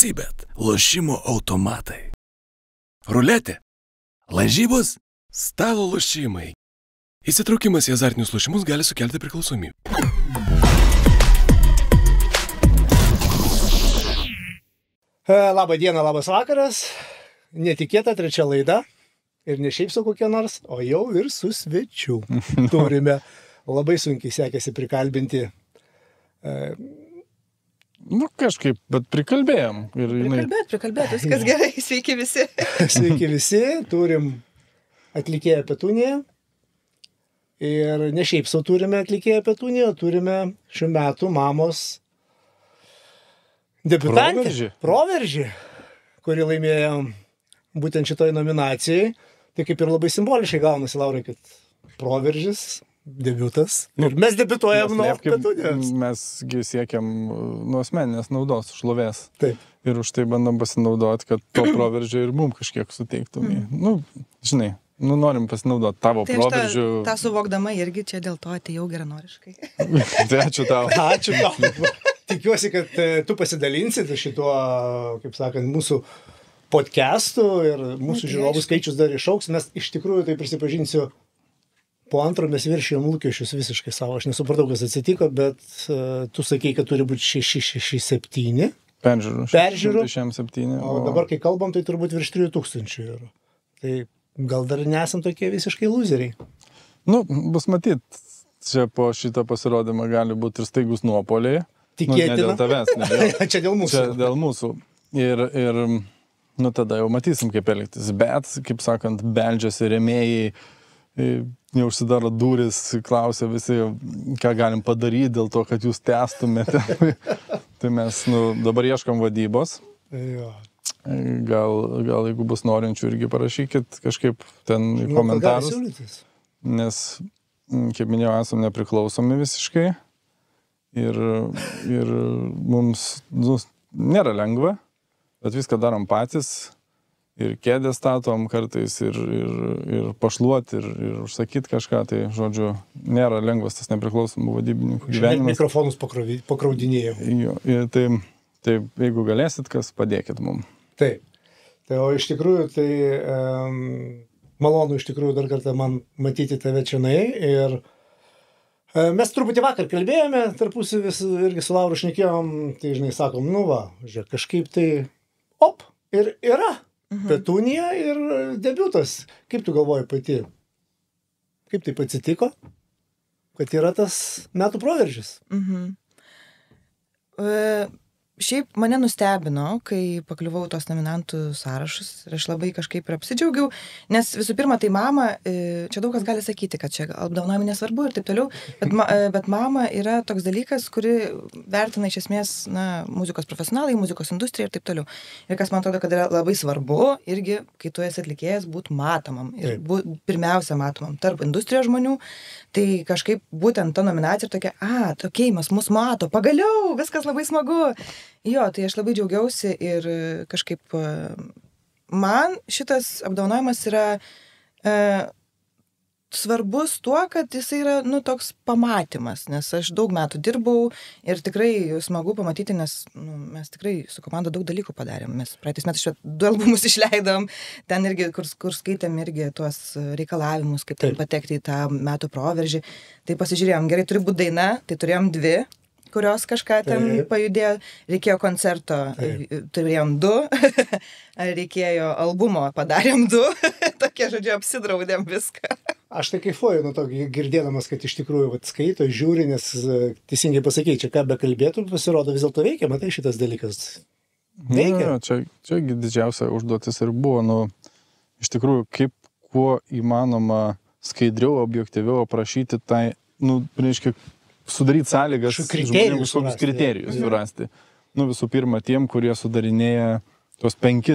Sybet – lošimo automatai. Ruletė – lažybos, stalo lošimai. Įsitraukimas į azartinius lošimus gali sukelti priklausomybę. Labą dieną, labas vakaras. Netikėta trečia laida. Ir ne šiaip su kokia nors, o jau ir su svečiu. Turime labai sunkiai sekėsi prikalbinti. Kažkaip, bet prikalbėjom. Prikalbėt, viskas gerai, sveiki visi. Sveiki visi, turim atlikėją Petuniją. Ir ne šiaip sau turime atlikėją Petuniją, turime šių metų mamos debiutantę. Proveržį, kuri laimėjo būtent šitoj nominacijai. Tai kaip ir labai simboliškai gaunasi, Laurai, kad proveržis, debiutas. Ir mes debiutuojam nuo Petunijos. Mesgi siekiam nuo asmeninės naudos, šlovės. Taip. Ir už tai bandom pasinaudoti, kad to proveržio ir mums kažkiek suteiktumai. Norim pasinaudoti tavo proveržiu. Tą suvokdama irgi čia dėl to atėjau geranoriškai. Tai ačiū tau. Ačiū tau. Tikiuosi, kad tu pasidalinsit šituo, kaip sakant, mūsų podcastų ir mūsų žiūrovų skaičius dar išauks. Mes iš tikrųjų, tai prisipažinsiu, po antro mes viršijom lūkesčius visiškai savo. Aš nesupratau, kas atsitiko, bet tu sakei, kad turi būti 6-7 peržiūrų. 607. O dabar, kai kalbam, tai turbūt virš 3000 eurų. Tai gal dar nesam tokie visiškai lūzeriai. Bus matyt, čia po šitą pasirodymą gali būti ir staigus nuopoliai. Tikėtina. Ne dėl tavęs, ne. Čia dėl mūsų. Čia dėl mūsų. Ir tada jau matysim, kaip elgtis. Bet, kaip sakant, beldžiasi rėmėjai, neužsidaro durys, klausia visi, ką galim padaryti dėl to, kad jūs tęstumėte. Tai mes dabar ieškam vadybos. Jo. Gal jeigu bus norinčių, irgi parašykit kažkaip ten į komentarus. Nes, kaip minėjau, esam nepriklausomi visiškai. Ir mums nėra lengva. Bet viską darom patys, ir kėdę statom kartais, ir pašluoti, ir užsakyti kažką, tai, žodžiu, nėra lengvas tas nepriklausomų vadybininkų gyvenimas. Mikrofonus pakraudinėjau. Tai jeigu galėsit, kas padėkit mums. Taip. Tai, o iš tikrųjų, tai malonu iš tikrųjų dar kartą man matyti tave čionai. Ir mes truputį vakar kalbėjome, tarpusavy irgi su Lauru šnekėjom, tai, žinai, sakom, žiūrėk, kažkaip tai ir yra Petunija ir debiutas. Kaip tu galvoji pati? Kaip taip atsitiko, kad yra tas metų proveržis? Šiaip mane nustebino, kai pakliuvau tos nominantų sąrašus ir aš labai kažkaip ir apsidžiaugiau, nes visų pirma, tai mama, čia daug kas gali sakyti, kad čia apdovanojimai nesvarbu ir taip toliau, bet mama yra toks dalykas, kuri vertina iš esmės muzikos profesionalai, muzikos industriją ir taip toliau. Ir kas man atrodo, kad yra labai svarbu, irgi, kai tu esi atlikėjas, būt matomam ir pirmiausia matomam tarp industrijos žmonių, tai kažkaip būtent ta nominacija ir tokia, tokėjimas mus mato, pagaliau, viskas labai smagu. Jo, tai aš labai džiaugiausi ir kažkaip man šitas apdovanojimas yra svarbus tuo, kad jisai yra, toks pamatymas, nes aš daug metų dirbau ir tikrai smagu pamatyti, nes mes tikrai su komanda daug dalykų padarėm. Mes praeitais metais 2 albumus išleidom, ten irgi, kur skaitėm irgi tuos reikalavimus, kaip ten patekti į tą metų proveržį. Tai pasižiūrėjom, gerai, turi būti daina, tai turėjom 2. Kurios kažką ten pajudėjo, reikėjo koncerto, turėjom 2, reikėjo albumo, padarėm 2, tokie, žodžiu, apsidraudėm viską. Aš tai kaifuoju nuo to, girdėdamas, kad iš tikrųjų skaito, žiūri, nes teisingai pasakei, čia ką be kalbėtų, pasirodo vis dėlto veikia, matai šitas dalykas. Veikia. Čia didžiausia užduotis ir buvo, iš tikrųjų, kaip kuo įmanoma skaidriau, objektyviau aprašyti tai, reiškia, sudaryti sąlygas žmonėms kokius kriterijus surasti. Visų pirma, tiem, kurie sudarinėja tuos 5,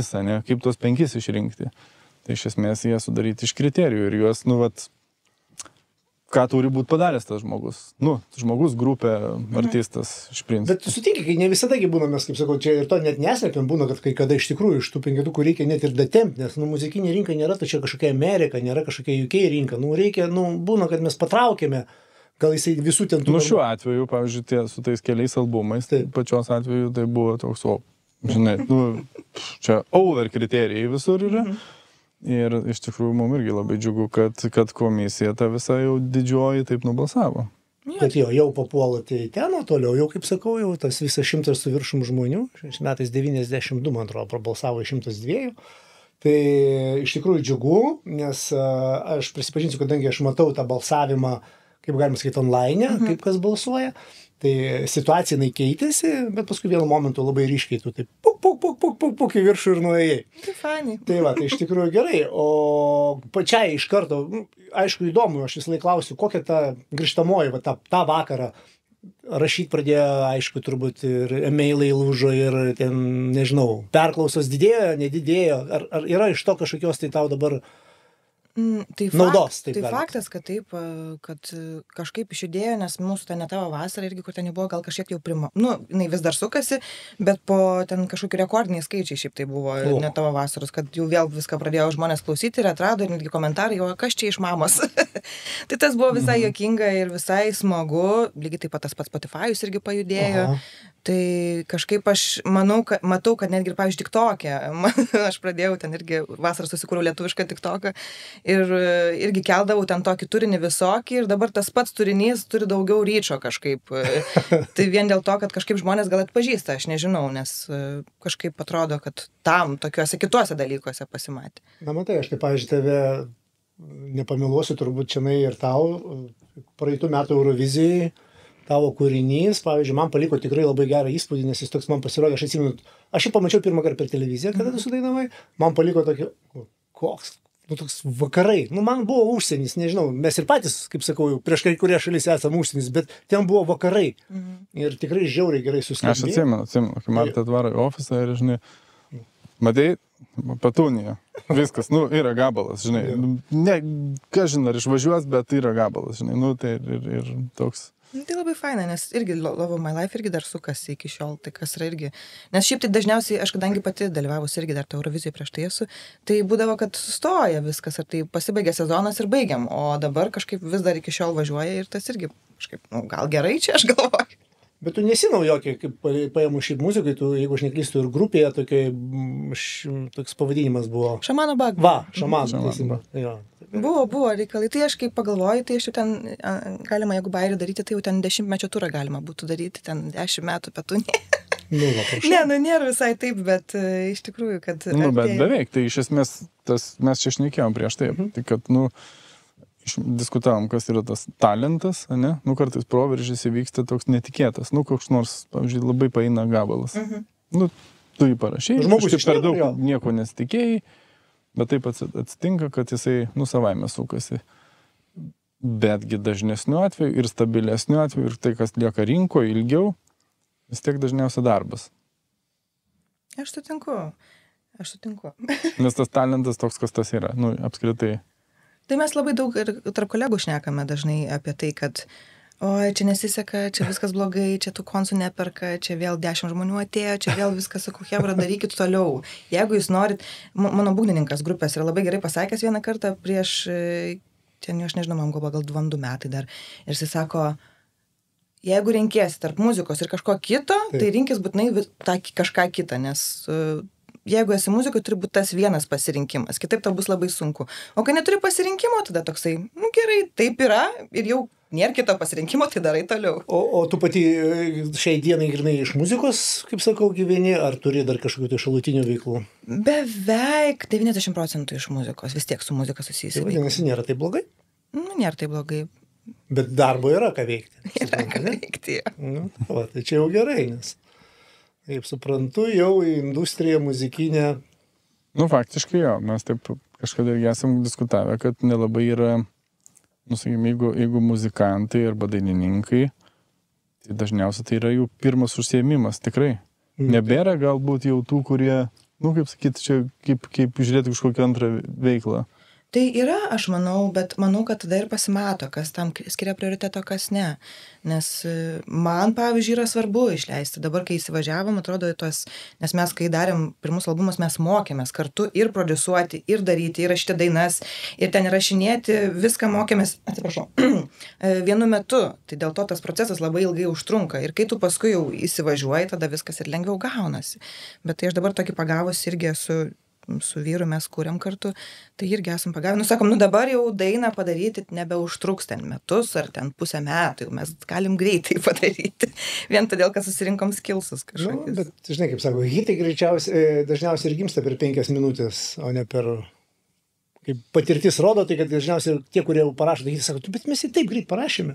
kaip tuos 5 išrinkti. Tai iš esmės jie sudaryti iš kriterijų ir juos, ką turi būti padaręs tas žmogus. Žmogus, grupė, artistas iš principo. Bet tu sutinki, kai ne visada būna, mes, kaip sakau, čia ir to net neslėpiam, būna, kad kai kada iš tikrųjų iš tų 5 reikia net ir datempti, nes muzikinė rinka nėra, tai čia kažkokia Amerika, nėra kažkokia UK rinka. Reikia, būna, kad mes patraukėme. Gal jisai visų ten tų... Šiuo atveju, pavyzdžiui, su tais keliais albumais, pačios atveju tai buvo toks, Žinai, čia over kriterijai visur yra. Ir iš tikrųjų mums irgi labai džiugu, kad komisija ta visa jau didžioji taip nubalsavo. Bet jau papuolate į ten, o toliau jau, kaip sakau, jau tas visas 100 su viršum žmonių, šiais metais 92, man atrodo, prabalsavo 102. Tai iš tikrųjų džiugu, nes aš prisipažinsiu, kadangi aš matau tą balsavimą, kaip galima sakyti, online, kaip kas balsuoja, tai situacija jinai keitėsi, bet paskui vienu momentu labai ryškiai tu taip puk į viršų ir nuėjai. Tai fainai. Tai va, tai iš tikrųjų gerai, o pačiai iš karto, aišku, įdomu, aš visą laiką klausiu, kokia ta grįžtamoji, va, tą vakarą rašyti pradėjo, aišku, turbūt ir e-mailai lūžo ir ten, nežinau, perklausos didėjo, nedidėjo, ar yra iš to kažkokios tai tau dabar naudos? Tai faktas, kad taip, kad kažkaip išjudėjo, nes mūsų ta Ne tavo vasara irgi, kur ten buvo, gal kažkiek jau jinai vis dar sukasi, bet po ten kažkokiu rekordiniai skaičiai šiaip tai buvo Ne tavo vasaros, kad jau vėl viską pradėjo žmonės klausyti ir atrado, ir netgi komentarai, o kas čia iš mamos. Tai tas buvo visai juokinga ir visai smagu, lygiai taip pat tas pats Spotify'us irgi pajudėjo. Tai kažkaip aš matau, kad netgi, pavyzdžiui, TikTok'e, aš pradėjau ten irgi vasarą susikūriau lietuvišką TikTok'ą ir irgi keldavau ten tokį turinį visokį ir dabar tas pats turinys turi daugiau ryčio kažkaip. Tai vien dėl to, kad kažkaip žmonės gal atpažįsta, aš nežinau, nes kažkaip atrodo, kad tam tokiuose kituose dalykuose pasimatė. Na, matai, aš tai, pavyzdžiui, tave nepamiluosiu turbūt čianai ir tau, praeitų metų Eurovizijai, tavo kūrinys, pavyzdžiui, man paliko tikrai labai gerą įspūdį, nes jis toks man pasirodė, aš atsimenu, aš jį pamačiau pirmą kartą per televiziją, kada tu sudainavai, man paliko tokį, koks, toks vakarai, man buvo užsienis, nežinau, mes ir patys, kaip sakau, prieš kai kurie šalis esame užsienis, bet ten buvo vakarai ir tikrai žiauriai gerai suskambėjo. Aš atsimenu, kai Marta atvaro į ofisą ir, žinai, matai, Patūnija, viskas, yra gabalas, žinai, ką žinai, ar išvažiuos, bet yra gabalas, žinai, tai ir toks. Tai labai faina, nes irgi Love of My Life irgi dar sukasi iki šiol, tai kas yra irgi. Nes šiaip tai dažniausiai, aš kadangi pati dalyvavus irgi dar Eurovizijoje prieš tai esu, tai būdavo, kad sustoja viskas, ar tai pasibaigė sezonas ir baigiam, o dabar kažkaip vis dar iki šiol važiuoja ir tas irgi kažkaip, gal gerai čia, aš galvoju. Bet tu nesi naujokė, kaip paėmų šiaip muzikai, tu, jeigu aš neklystu, ir grupėje toks pavadinimas buvo. Šamano Bag. Va, Šamano. Buvo reikalai. Tai aš kaip pagalvoju, tai aš jau ten galima, jeigu bairį daryti, tai jau ten 10-mečio turą galima būtų daryti, ten 10 metų Petūnija. Nėra visai taip, bet iš tikrųjų, kad... Bet beveik, tai iš esmės, mes čia šnekėjom prieš tai, tai kad, diskutavom, kas yra tas talentas, ne? Kartais proveržys įvyksta toks netikėtas, koks nors, pavyzdžiui, labai paeina gabalas. Tu jį parašai, kažkaip per daug nieko nesitikėjai, bet taip atsitinka, kad jisai, savaime sukasi. Betgi dažnesniu atveju ir stabilesniu atveju ir tai, kas lieka rinkoje ilgiau, vis tiek dažniausia darbas. Aš sutinku. Nes tas talentas toks, kas tas yra, apskritai. Tai mes labai daug ir tarp kolegų šnekame dažnai apie tai, kad oi, čia nesiseka, čia viskas blogai, čia tų konsų neperka, čia vėl 10 žmonių atėjo, čia vėl viskas, sakau, hebra, darykit toliau. Jeigu jūs norit, mano būgnininkas grupės yra labai gerai pasakęs vieną kartą prieš, ten aš nežinau, man gal 2 metai dar, ir jis sako, jeigu renkiesi tarp muzikos ir kažko kito, tai rinkis būtinai kažką kitą, nes... Jeigu esi muzikoje, turi būti tas vienas pasirinkimas, kitaip tau bus labai sunku. O kai neturi pasirinkimo, tada toksai, gerai, taip yra ir jau nėra kito pasirinkimo, tai darai toliau. O tu pati šiai dienai grynai iš muzikos, kaip sakau, gyveni, ar turi dar kažkokių tai šalutinių veiklų? Beveik 90% iš muzikos, vis tiek su muzika susijusi. Tai vadinasi, nėra taip blogai? Nėra taip blogai. Bet darbo yra ką veikti. Yra ką veikti. Tai čia jau gerai, nes... Kaip suprantu, jau į industriją muzikinę. Faktiškai jo, mes taip kažkada irgi esam diskutavę, kad nelabai yra, sakykime, jeigu muzikantai arba dainininkai, tai dažniausiai tai yra jų pirmas užsiėmimas, tikrai. Nebėra galbūt jau tų, kurie, kaip sakyti, čia kaip žiūrėti kažkokią antrą veiklą. Tai yra, aš manau, bet manau, kad tada ir pasimato, kas tam skiria prioriteto, kas ne. Nes man, pavyzdžiui, yra svarbu išleisti. Dabar, kai įsivažiavom, atrodo, nes mes, kai darėm pirmus albumus, mes mokėmės kartu ir produsuoti, ir daryti, ir rašyti dainas, ir ten įrašinėti, viską mokėmės, atsiprašau, vienu metu. Tai dėl to tas procesas labai ilgai užtrunka. Ir kai tu paskui jau įsivažiuoji, tada viskas ir lengviau gaunasi. Bet tai aš dabar tokį pagavus irgi su vyru mes kūrėm kartu, tai irgi esam pagavę. Sakom, dabar jau dainą padaryti nebeužtruks ten metus ar ten pusę metų, jau mes galim greitai padaryti. Vien todėl, kad susirinkom skilsus kažkokius. Bet, žinai, kaip sako, hitai dažniausiai ir gimsta per 5 minutės, o ne per... Kaip patirtis rodo, tai kad dažniausiai tie, kurie jau parašo, tai sako, bet mes jį taip greit parašėme.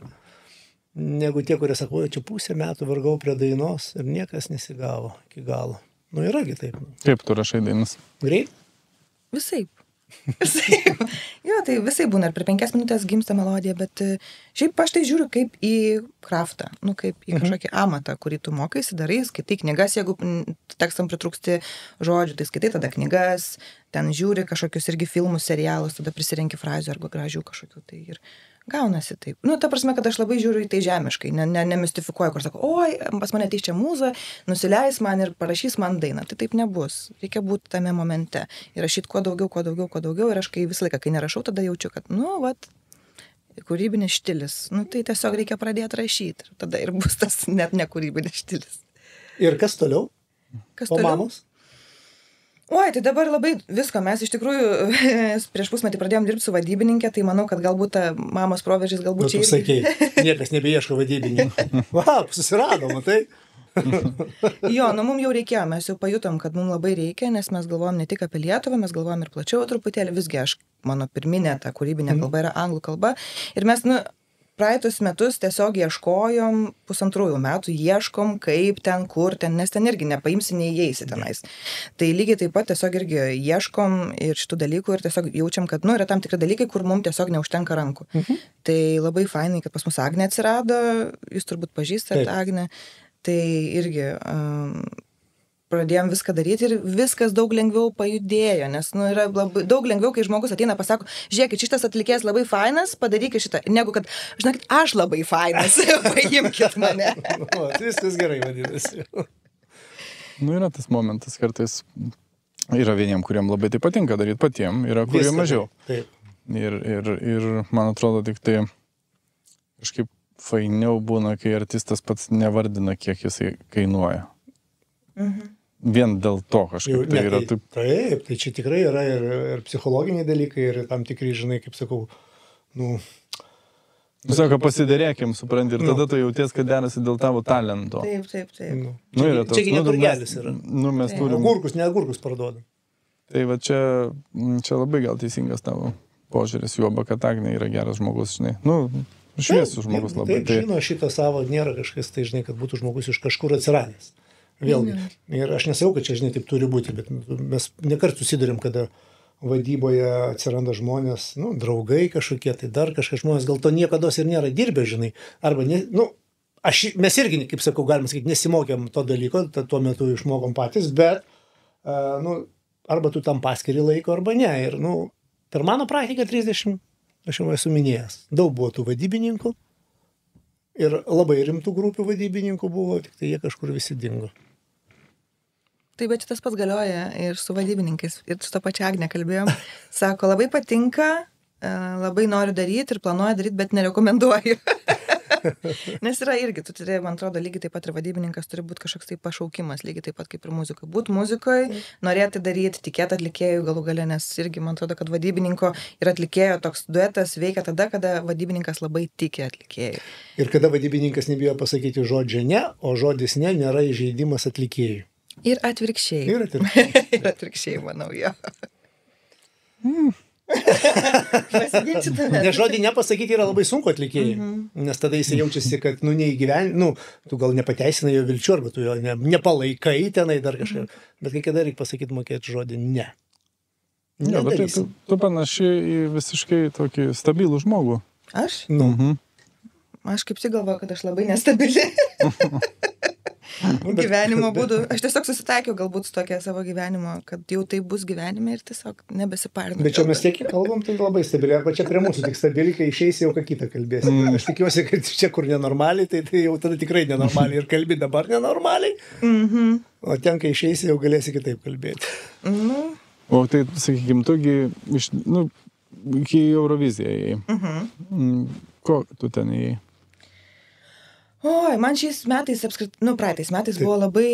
Negu tie, kurie sako, čia pusę metų vargau prie dainos ir niekas nesigavo iki galo. Yragi taip. Kaip tu rašai dainas? Greit? Visaip. Jo, tai visai būna ir per 5 minutės gimsta melodija, bet šiaip aš tai žiūriu kaip į kraftą, kaip į kažkokį amatą, kurį tu mokaisi, darai, skaitai knygas, jeigu tekstam pritrūksti žodžių, tai skaitai tada knygas, ten žiūri kažkokius irgi filmus, serialus, tada prisirenki frazių arba gražių kažkokių, tai ir gaunasi taip. Ta prasme, kad aš labai žiūriu į tai žemiškai, nemistifikuoju, kur sako, oi, pas mane ateis čia mūza, nusileis man ir parašys man dainą. Tai taip nebus. Reikia būti tame momente. Ir rašyti kuo daugiau. Ir aš visą laiką, kai nerašau, tada jaučiu, kad, kūrybinis štilis. Tai tiesiog reikia pradėti rašyti. Tada ir bus tas net nekūrybinis štilis. Ir kas toliau? Po mamos? Oi, tai dabar labai visko. Mes iš tikrųjų prieš pusmetį pradėjom dirbti su vadybininkė, tai manau, kad galbūt mamos proveržys galbūt čia... Tu sakei, niekas nebeieško vadybininkų. Susiradom, tai... Jo, mums jau reikėjo, mes jau pajutom, kad mums labai reikia, nes mes galvojom ne tik apie Lietuvą, mes galvojom ir plačiau truputėlį, visgi mano pirminė ta kūrybinė kalba yra anglų kalba. Ir mes, praeitus metus tiesiog ieškojom, 1,5 metų ieškom, kaip ten, kur ten, nes ten irgi nepaimsi, neįeisi tenais. Tai lygiai taip pat tiesiog irgi ieškom ir šitų dalykų ir tiesiog jaučiam, kad, yra tam tikri dalykai, kur mums tiesiog neužtenka rankų. Tai labai fainai, kad pas mus Agnė atsirado, jūs turbūt pažįstate Agnę, tai irgi... pradėjom viską daryti ir viskas daug lengviau pajudėjo, nes yra labai daug lengviau, kai žmogus ateina pasako, žiūrėkit, šitas atlikėjas labai fainas, padarykit šitą, negu kad, žinokit, aš labai fainas, paimkit mane. Viskas gerai vadinasi. Yra tas momentas, kartais yra vieniem, kuriem labai tai patinka daryti patiem, yra kurie mažiau. Taip. Ir man atrodo, tik tai kažkaip fainiau būna, kai artistas pats nevardina, kiek jisai kainuoja. Vien dėl to kažkaip tai yra taip. Taip, tai čia tikrai yra ir psichologiniai dalykai, ir tam tikrai, žinai, kaip sakau, Sako, pasiderėkim, supranti, ir tada tu jauties, kad derasi dėl tavo talento. Taip. Čiagi neturgelis yra. Mes turim... Agurkus parduoda. Tai va čia labai gal teisingas tavo požiūris, juoba, kad Agnė yra geras žmogus, žinai. Šviesų žmogus labai. Taip, žino, šitą savo nėra kažkas, tai žinai, kad būtų žmogus iš kažkur atsiradęs. Vėlgi. Ir aš nesakau, kad čia, žinai, taip turi būti, bet mes nekart susidurėm, kada vadyboje atsiranda žmonės, draugai kažkokie, tai dar kažkas žmonės, gal to niekados ir nėra dirbę, žinai. Arba, mes irgi, kaip sakau, galima sakyti, nesimokėm to dalyko, tuo metu išmokom patys, bet, arba tu tam paskiri laiko, arba ne. Ir, per mano praktiką 30, aš jau esu minėjęs, daug buvo tų vadybininkų ir labai rimtų grupių vadybininkų buvo, tik tai jie kažkur visi dingo. Taip, bet tas pats galioja ir su vadybininkais, ir su to pačia Agne kalbėjom. Sako, labai patinka, labai noriu daryti ir planuoju daryti, bet nerekomenduoju. Nes yra irgi, tu turi, man atrodo, lygiai taip pat ir vadybininkas turi būti kažkoks tai pašaukimas, lygiai taip pat kaip ir muzikoje. Būt muzikoje, norėti daryti, tikėti atlikėjų galų gale, nes irgi man atrodo, kad vadybininko ir atlikėjo toks duetas veikia tada, kada vadybininkas labai tiki atlikėjų. Ir kada vadybininkas nebijo pasakyti žodžio ne, o žodis ne nėra įžeidimas atlikėjų. Ir atvirkščiai. Ir atvirkščiai, manau, jo. Nes žodį nepasakyti yra labai sunku atlikėjai, nes tada jis jaučiasi, kad tu gal nepateisinai jo vilčių, arba tu jo nepalaikai tenai dar kažką, bet kai kada reikia pasakyti mokėti žodį ne. Bet tu panašiai į visiškai tokį stabilų žmogų. Aš? Aš kaip tik galvoju, kad aš labai nestabili. gyvenimo būdų. Aš tiesiog susitaikiau galbūt su tokia savo gyvenimo, kad jau tai bus gyvenime ir tiesiog nebesiparinu. Bet čia mes tiek kalbam, tai labai stabiliai. Arba čia prie mūsų tik stabiliai, kai išeisi jau ką kitą kalbėsi. Aš tikiuosi, kad čia kur nenormaliai, tai jau tada tikrai nenormaliai. Ir kalbi dabar nenormaliai. O ten, kai išeisi, jau galėsi kitaip kalbėti. O tai, sakykime, tugi iki Eurovizijai. Ko tu ten įėjai? Oi, man šiais metais, praeitais metais buvo labai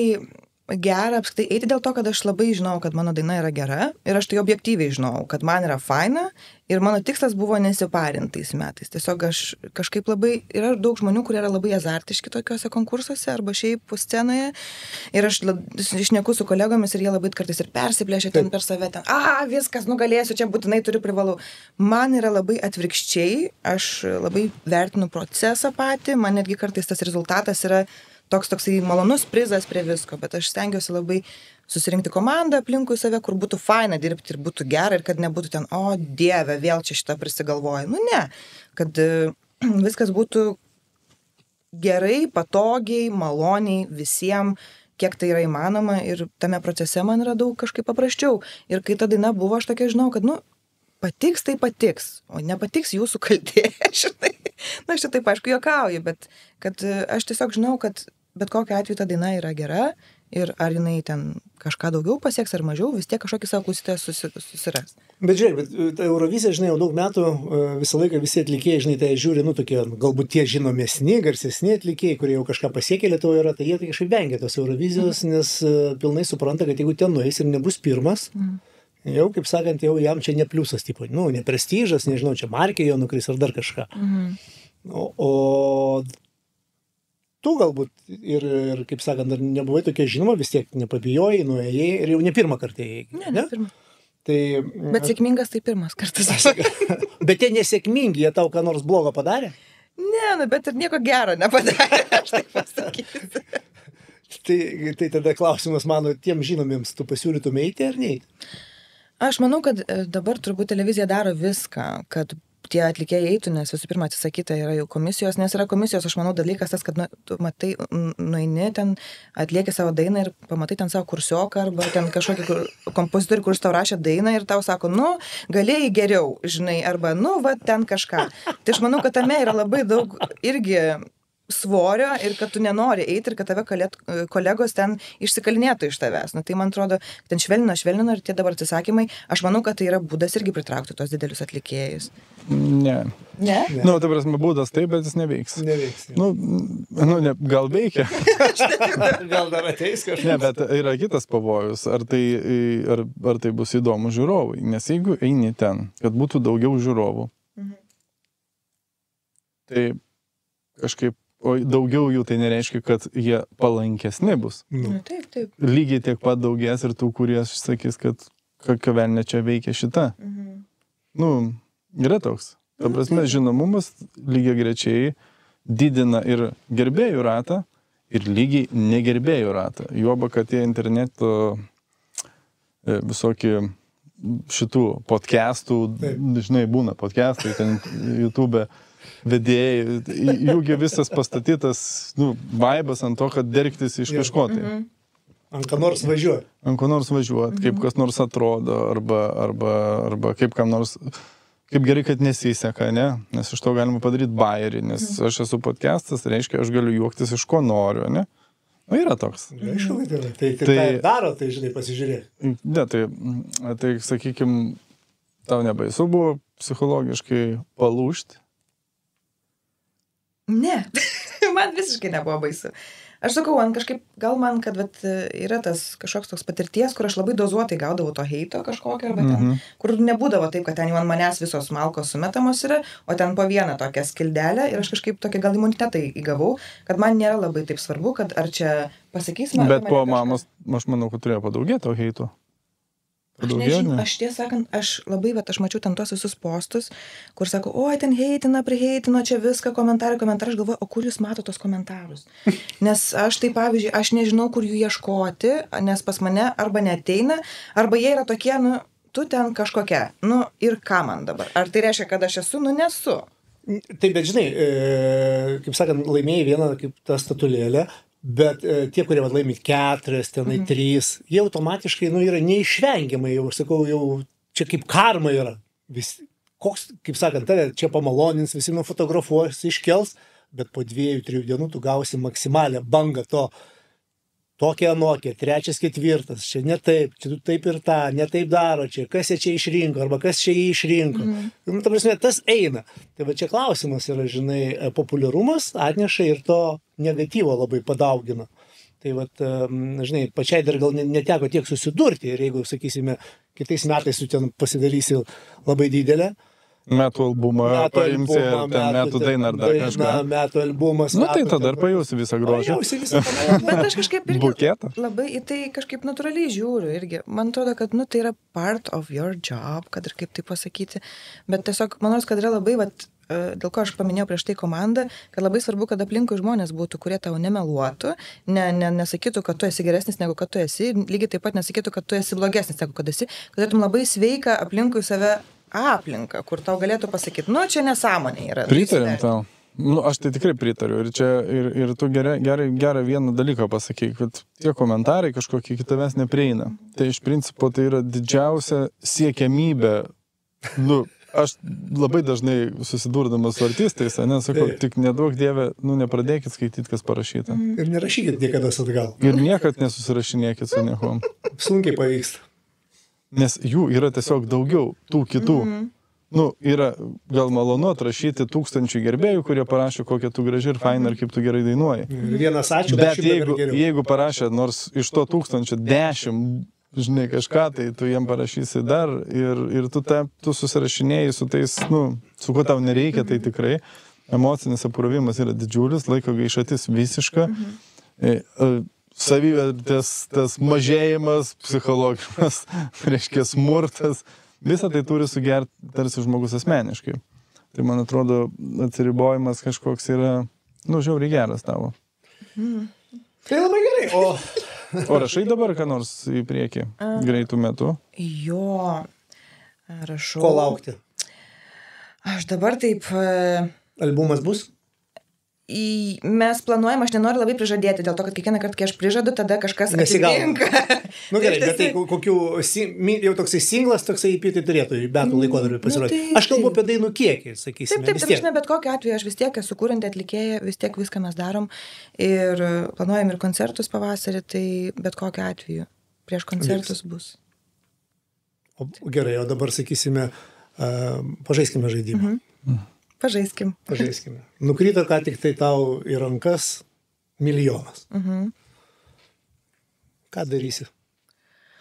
gera apskritai eiti dėl to, kad aš labai žinau, kad mano daina yra gera ir aš tai objektyviai žinau, kad man yra faina ir mano tikslas buvo nesiparintais metais. Tiesiog aš kažkaip labai, yra daug žmonių, kurie yra labai azartiški tokiuose konkursuose arba šiaip scenoje ir aš išneku su kolegomis ir jie labai kartais ir persiplėšia ten per save, viskas, nugalėsiu, čia būtinai privalau. Man yra labai atvirkščiai, aš labai vertinu procesą patį, man netgi kartais tas rezultatas yra toksai malonus prizas prie visko, bet aš stengiuosi labai susirinkti komandą aplinkui save, kur būtų faina dirbti ir būtų gera ir kad nebūtų ten, o dieve, vėl čia šitą prisigalvoju. Ne, kad viskas būtų gerai, patogiai, maloniai visiems, kiek tai yra įmanoma ir tame procese man yra daug kažkaip paprasčiau. Ir kai ta daina buvo, aš tokia žinau, kad, patiks, tai patiks, o nepatiks jūsų kaltė, šitai. Aš čia taip, aišku, juokauju, bet kad aš tiesiog žinau, kad bet kokiu atveju ta daina yra gera ir ar jinai ten kažką daugiau pasieks ar mažiau, vis tiek kažkokį savo klausytoją susiras. Bet žiūrėk, Eurovizija, žinai, jau daug metų visą laiką visi atlikėjai, žinai, tai žiūri, tokie, galbūt tie žinomesni, garsesni atlikėjai, kurie jau kažką pasiekė Lietuvoje yra, tai jie tai kažkaip vengia tos Eurovizijos, nes pilnai supranta, kad jeigu ten nueis ir nebus pirmas, jau, kaip sakant, jau jam čia ne pliusas, tipo, ne prestižas, nežinau, čia markė jo nukris ar dar kažką. O tu galbūt ir, kaip sakant, dar nebuvai tokia žinoma, vis tiek nepabijojai, nuėjai ir jau ne pirmą kartą ėjai. Ne pirmą. Tai, bet sėkmingas tai pirmas kartas. Bet tie nesėkmingi, jie tau ką nors blogo padarė? Ne, bet ir nieko gero nepadarė, aš taip pasakysiu. Tai tada klausimas mano, tiem žinomiems, tu pasiūlytum eiti ar neiti? Aš manau, kad dabar turbūt televizija daro viską, kad tie atlikėjai eitų, nes visų pirma atsisakyta yra jau komisijos, nes yra komisijos, aš manau, dalykas tas, kad tu matai, nueini ten, atlieki savo dainą ir pamatai ten savo kursioką arba ten kažkokį kompozitorių, kuris tau rašė dainą ir tau sako, galėjai geriau, žinai, arba, ten kažką. Tai aš manau, kad tame yra labai daug irgi svorio ir kad tu nenori eiti ir kad tave kolegos ten išsikalinėtų iš tavęs. Tai man atrodo, ten švelnino ir tie dabar atsisakymai, aš manau, kad tai yra būdas irgi pritraukti tos didelius atlikėjus. Ne. Ne? Ta prasme, būdas taip, bet jis neveiks. Neveiks. Gal veikia. Gal dar ateis kažkas. Ne, bet yra kitas pavojus. Ar tai bus įdomu žiūrovui? Nes jeigu eini ten, kad būtų daugiau žiūrovų, tai kažkaip o daugiau jų tai nereiškia, kad jie palankesni bus. Taip. Lygiai tiek pat daugės ir tų, kurie sakys, kad kokia velnė čia veikia šita. Yra toks. Ta prasme, žinomumas lygiai grečiai didina ir gerbėjų ratą, ir lygiai negerbėjų ratą. Juoba, kad tie interneto visokie šitų podcastų, žinai, būna podcastai, ten YouTube vedėjai, jūgi visas pastatytas, vaibas ant to, kad dergtis iš kažko tai. Ant ką nors važiuot. Ant ko nors važiuot, kaip kas nors atrodo, arba kaip kam nors, kaip gerai, kad nesiseka, ne? Nes iš to galima padaryti bajerį, nes aš esu podcastas, reiškia, aš galiu juoktis iš ko noriu, ne? Yra toks. Aišku, tai daro, tai žinai, pasižiūrėk. Ne, tai sakykime, tau nebaisu buvo psichologiškai palūžti? Ne, man visiškai nebuvo baisu. Aš sakau, gal man, kad yra tas kažkoks toks patirties, kur aš labai dozuotai gaudavau to heito kažkokio, arba ten, kur nebūdavo taip, kad ten jau ant manęs visos malkos sumetamos yra, o ten po vieną tokią skildelę ir aš kažkaip tokią gal imunitetą įgavau, kad man nėra labai taip svarbu, kad ar čia pasakys man. Bet po mamos, aš manau, kad turėjo padaugėti to heito. Aš nežinau, aš tiesą sakant, aš mačiau ten tuos visus postus, kur sako, oi, ten heitina, priheitino, čia viską, komentarai, aš galvoju, o kur jūs mato tos komentarus? Nes aš tai, pavyzdžiui, aš nežinau, kur jų ieškoti, nes pas mane arba neateina, arba jie yra tokie, tu ten kažkokia, ir ką man dabar? Ar tai reiškia, kad aš esu, nesu? Taip, bet žinai, kaip sakant, laimėjai vieną kaip tą statulėlę, Bet tie, kurie laimi 4, tenai 3, jie automatiškai yra neišvengiamai, jau aš sakau, jau čia kaip karma yra. Koks, kaip sakant, tave čia pamalonins, visi nufotografuos, iškels, bet po 2-3 dienų tu gausi maksimalią bangą to. Tokie anokie, 3, 4, čia ne taip, čia taip ir tą, ne taip daro čia, kas čia išrinko, arba kas čia jį išrinko. Ta prasme, tas eina. Tai va čia klausimas yra, žinai, populiarumas atneša ir to negatyvo labai padaugina. Tai va, žinai, pačiai dar gal neteko tiek susidurti ir jeigu, sakysime, kitais metais tu ten pasidarysi labai didelę, metų albumą paimsi ir ten metų dainą ar dar kažką. Metų albumas. Nu tai tada ir pajausi visą grožį. Bet aš kažkaip irgi labai į tai kažkaip natūraliai žiūriu irgi. Man atrodo, kad tai yra part of your job, kad ir kaip tai pasakyti. Bet tiesiog, manau, kad yra labai, dėl ko aš paminėjau prieš tai komandą, kad labai svarbu, kad aplinkui žmonės būtų, kurie tau nemeluotų, nesakytų, kad tu esi geresnis negu kad tu esi, lygiai taip pat nesakytų, kad tu esi blogesnis negu kad esi, kad turėtum labai sveiką aplinkui save aplinką, kur tau galėtų pasakyti, čia nesąmonė yra. Pritariam tau. Aš tai tikrai pritariu. Ir čia, ir tu gerą vieną dalyką pasakai, kad tie komentarai kažkokie iki tavęs neprieina. Tai iš principo tai yra didžiausia siekiamybė. Aš labai dažnai susidurdamas su artistais, sakau, tik neduok Dieve, nepradėkit skaityti, kas parašyta. Ir nerašykit niekada atgal. Ir niekad nesusirašinėkit su niekuom. Sunkiai pavyksta. Nes jų yra tiesiog daugiau, tų kitų. Yra gal malonu atrašyti 1000 gerbėjų, kurie parašė, kokia tu graži ir faina ir kaip tu gerai dainuoji. Vienas ačiū, bet jeigu parašė nors iš to 1000 10, žinai, kažką, tai tu jiem parašysi dar ir tu susirašinėjai su tais, su kuo tau nereikia, tai tikrai emocinis apkrovimas yra didžiulis, laiko gaišatis visiška. Savivertės, tas mažėjimas, psichologimas, reiškia smurtas, visą tai turi sugerti tarsi žmogus asmeniškai. Tai man atrodo, atsiribojimas kažkoks yra, žiauriai geras tavo. Tai labai gerai. O rašai dabar ką nors į priekį greitų metų? Jo, rašau. Ko laukti? Aš dabar taip... Albumas bus? Mes planuojam, aš nenoriu labai prižadėti, dėl to, kad kiekvieną kartą, kai aš prižadu, tada kažkas atsitinka. Gerai, bet tai kokių, jau toksai singlas, toksai EP tai turėtų metų laikotarpį pasirodyti. Aš kalbu apie dainų kiekį, sakysime. Taip, bet kokiu atveju aš vis tiek esu kūrinti atlikėja, vis tiek viską mes darom ir planuojam ir koncertus pavasarį, tai bet kokiu atveju prieš koncertus bus. Gerai, o dabar, sakysime, pažaiskime žaidimą. Pažaiskim. Nukrito ką tik tai tau į rankas 1 milijonas. Ką darysi?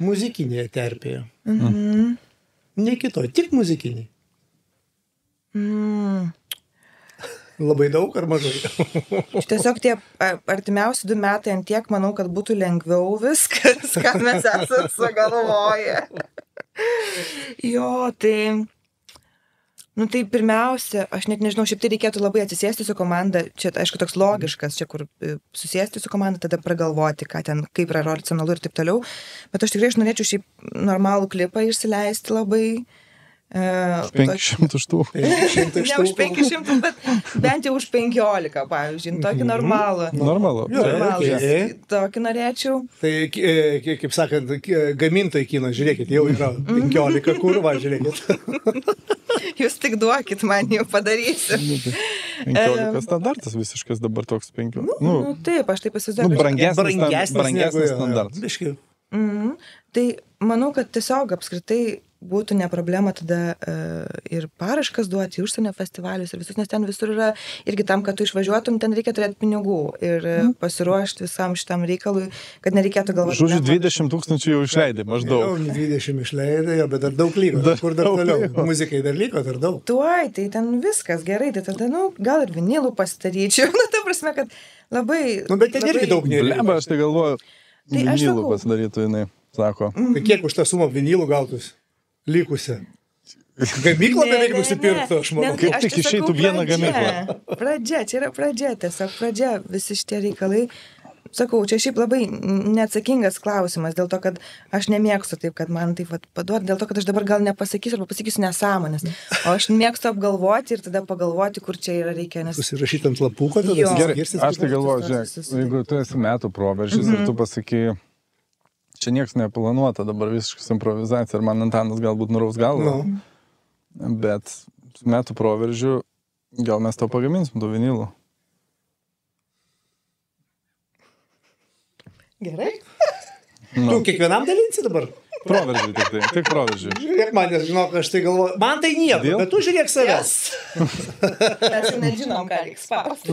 Muzikinėje terpėje. Ne kitoj, tik muzikiniai. Labai daug ar mažai? Tiesiog tie artimiausi 2 metai ant tiek, manau, kad būtų lengviau viskas, ką mes esame sugalvoję. Jo, tai... Tai pirmiausia, aš net nežinau, šiaip tai reikėtų labai atsisėsti su komanda, čia aišku toks logiškas, čia kur susėsti su komanda, tada pragalvoti, ką ten, kaip yra racionalu ir taip toliau, bet aš tikrai norėčiau šiaip normalų klipą išsileisti labai. 500 štukų. Ne už 500, bet bent jau už 15, pavyzdžiui, tokį normalų. Normalu. Tokį norėčiau. Tai, kaip sakant, gamintojai kino, žiūrėkit, jau yra 15 kurva, žiūrėkit. Jūs tik duokit, man jau padarysiu. 15 standartas visiškas dabar toks 5. Taip, aš taip įsivaizduoju. Brangesnis standartas. Tai manau, kad tiesiog apskritai būtų ne problema tada ir paraškas duoti į užsienio festivalius ir visus, nes ten visur yra irgi tam, kad tu išvažiuotum, ten reikia turėti pinigų ir pasiruošti visam šitam reikalui, kad nereikėtų galvoti. Žodžiu, 20 000 jau išleidai, maždaug. Jau 20 išleidai, bet dar daug liko. Kur dar toliau? Muzikai dar liko, dar daug. Tuoj, tai ten viskas gerai, tai tada, gal ir vinilų pasidaryčiau. Ta prasme, kad labai... Bet ten irgi daug nėra. Aš tai galvoju, vinilų pasidarytų, jinai sako. Tai kiek už tą sumą vinilų gautus? Likusią. Gamyklą beveik nusipirktų, aš manau. Kaip tik išeitų vieną gamyklą. Pradžia, čia yra pradžia, tiesiog pradžia. Visi šitie reikalai sakau, čia šiaip labai neatsakingas klausimas, dėl to, kad aš nemėgstu taip, kad man taip paduot, dėl to, kad aš dabar gal nepasakysiu arba pasakysiu nesąmonės. O aš mėgstu apgalvoti ir tada pagalvoti, kur čia yra reikia. Nes... Susirašyti ant lapuko, tada suskirsis. Aš tai galvoju, žiūrėk, jeigu tu esi metų proveržis ir tu pasakai, čia nieks neplanuota, dabar visiškas improvizacija ir man Antanas galbūt nuraus galvą, bet metų proveržių gal mes tau pagaminsim tų vinilų. Gerai. Tu kiekvienam dalinsi dabar? Proveržį tik proveržį. Žiūrėk manęs, žinok, aš tai galvoju, man tai nieko, bet tu žiūrėk savęs. Mes jau nežinom, ką reiks spausti.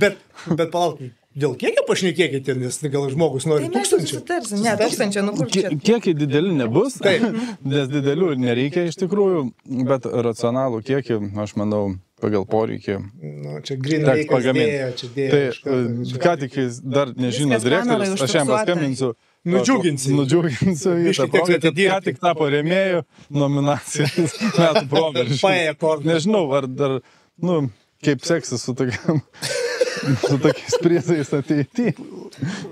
Bet palauk, dėl kiekio pašnekėkite, nes gal žmogus nori 1000. Ne, 1000, nu kur čia. Kiekiai dideli nebus, nes didelių nereikia iš tikrųjų, bet racionalų kiekį, aš manau, pagal poreikį. Nu, čia grinaikas dėjo, čia dėjo. Tai, ką tik dar nežino direktorius, aš jam paskambinsiu. Nudžiuginsiu. Ką tik tapo rėmėjų nominacijos metų proveržį. Nežinau, ar dar, kaip seksis su tokiais prizais ateity.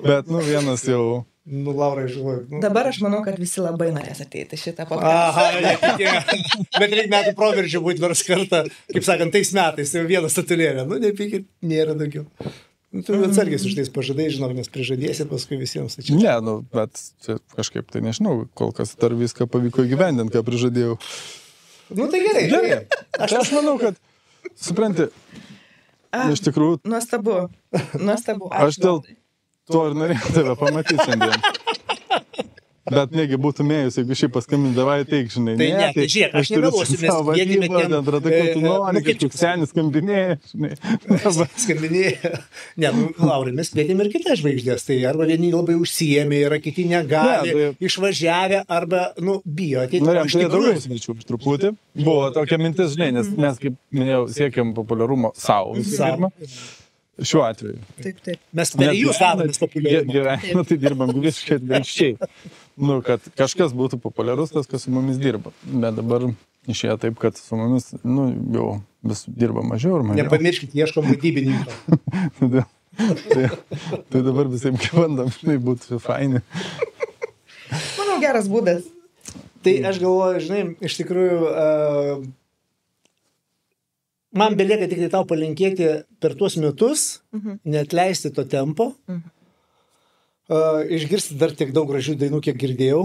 Bet, vienas jau... Laurai, žinau. Dabar aš manau, kad visi labai norės ateiti šitą podcastą. Bet reikia metų proveržį būti nors kartą, kaip sakant, tais metais, tai vieną statulėlę. Nepykit, nėra daugiau. Tu atsargės už tais pažadai, žinok, nes prižadėsi paskui visiems. Ne, bet čia kažkaip tai nežinau, kol kas dar viską pavyko įgyvendinti, ką prižadėjau. Tai gerai. Aš manau, kad, supranti, iš tikrųjų... Nuostabu. Aš dėl to ir norėjau tave pamatyti šiandien. Bet negi būtų mėjus, jeigu šiaip paskambindavai, teik, žinai. Tai ne, tai žiūrėk, aš nemeluosiu, nes vietime tiem... Tu nori, kaip tu senis skambinėjai, žinai. Skambinėjai. Ne, Laurai, mes vietime ir kitas žvaigždės. Tai arba vieni labai užsiėmė, yra kiti negali, išvažiavę, arba, bijo. Norėjom, tai daugiau svečių truputį. Buvo tokia mintis, žinai, nes mes, kaip minėjau, siekiam populiarumo savo. Šiuo atveju. Taip. Mes per jūs valandas populiarumą. Gerai, tai dirbam visiškai atvirkščiai. Kad kažkas būtų populiarus, tas, kas su mumis dirba. Bet dabar išėjo taip, kad su mumis, jau vis dirba mažiau ir mažiau. Nepamirškit, ieškom vadybininko. Tai dabar visiems bandom, tai būtų faini. Manau, geras būdas. Tai aš galvoju, žinai, iš tikrųjų... Man belieka tik tai tau palinkėti per tuos metus, neatleisti to tempo, išgirsti dar tiek daug gražių dainų, kiek girdėjau.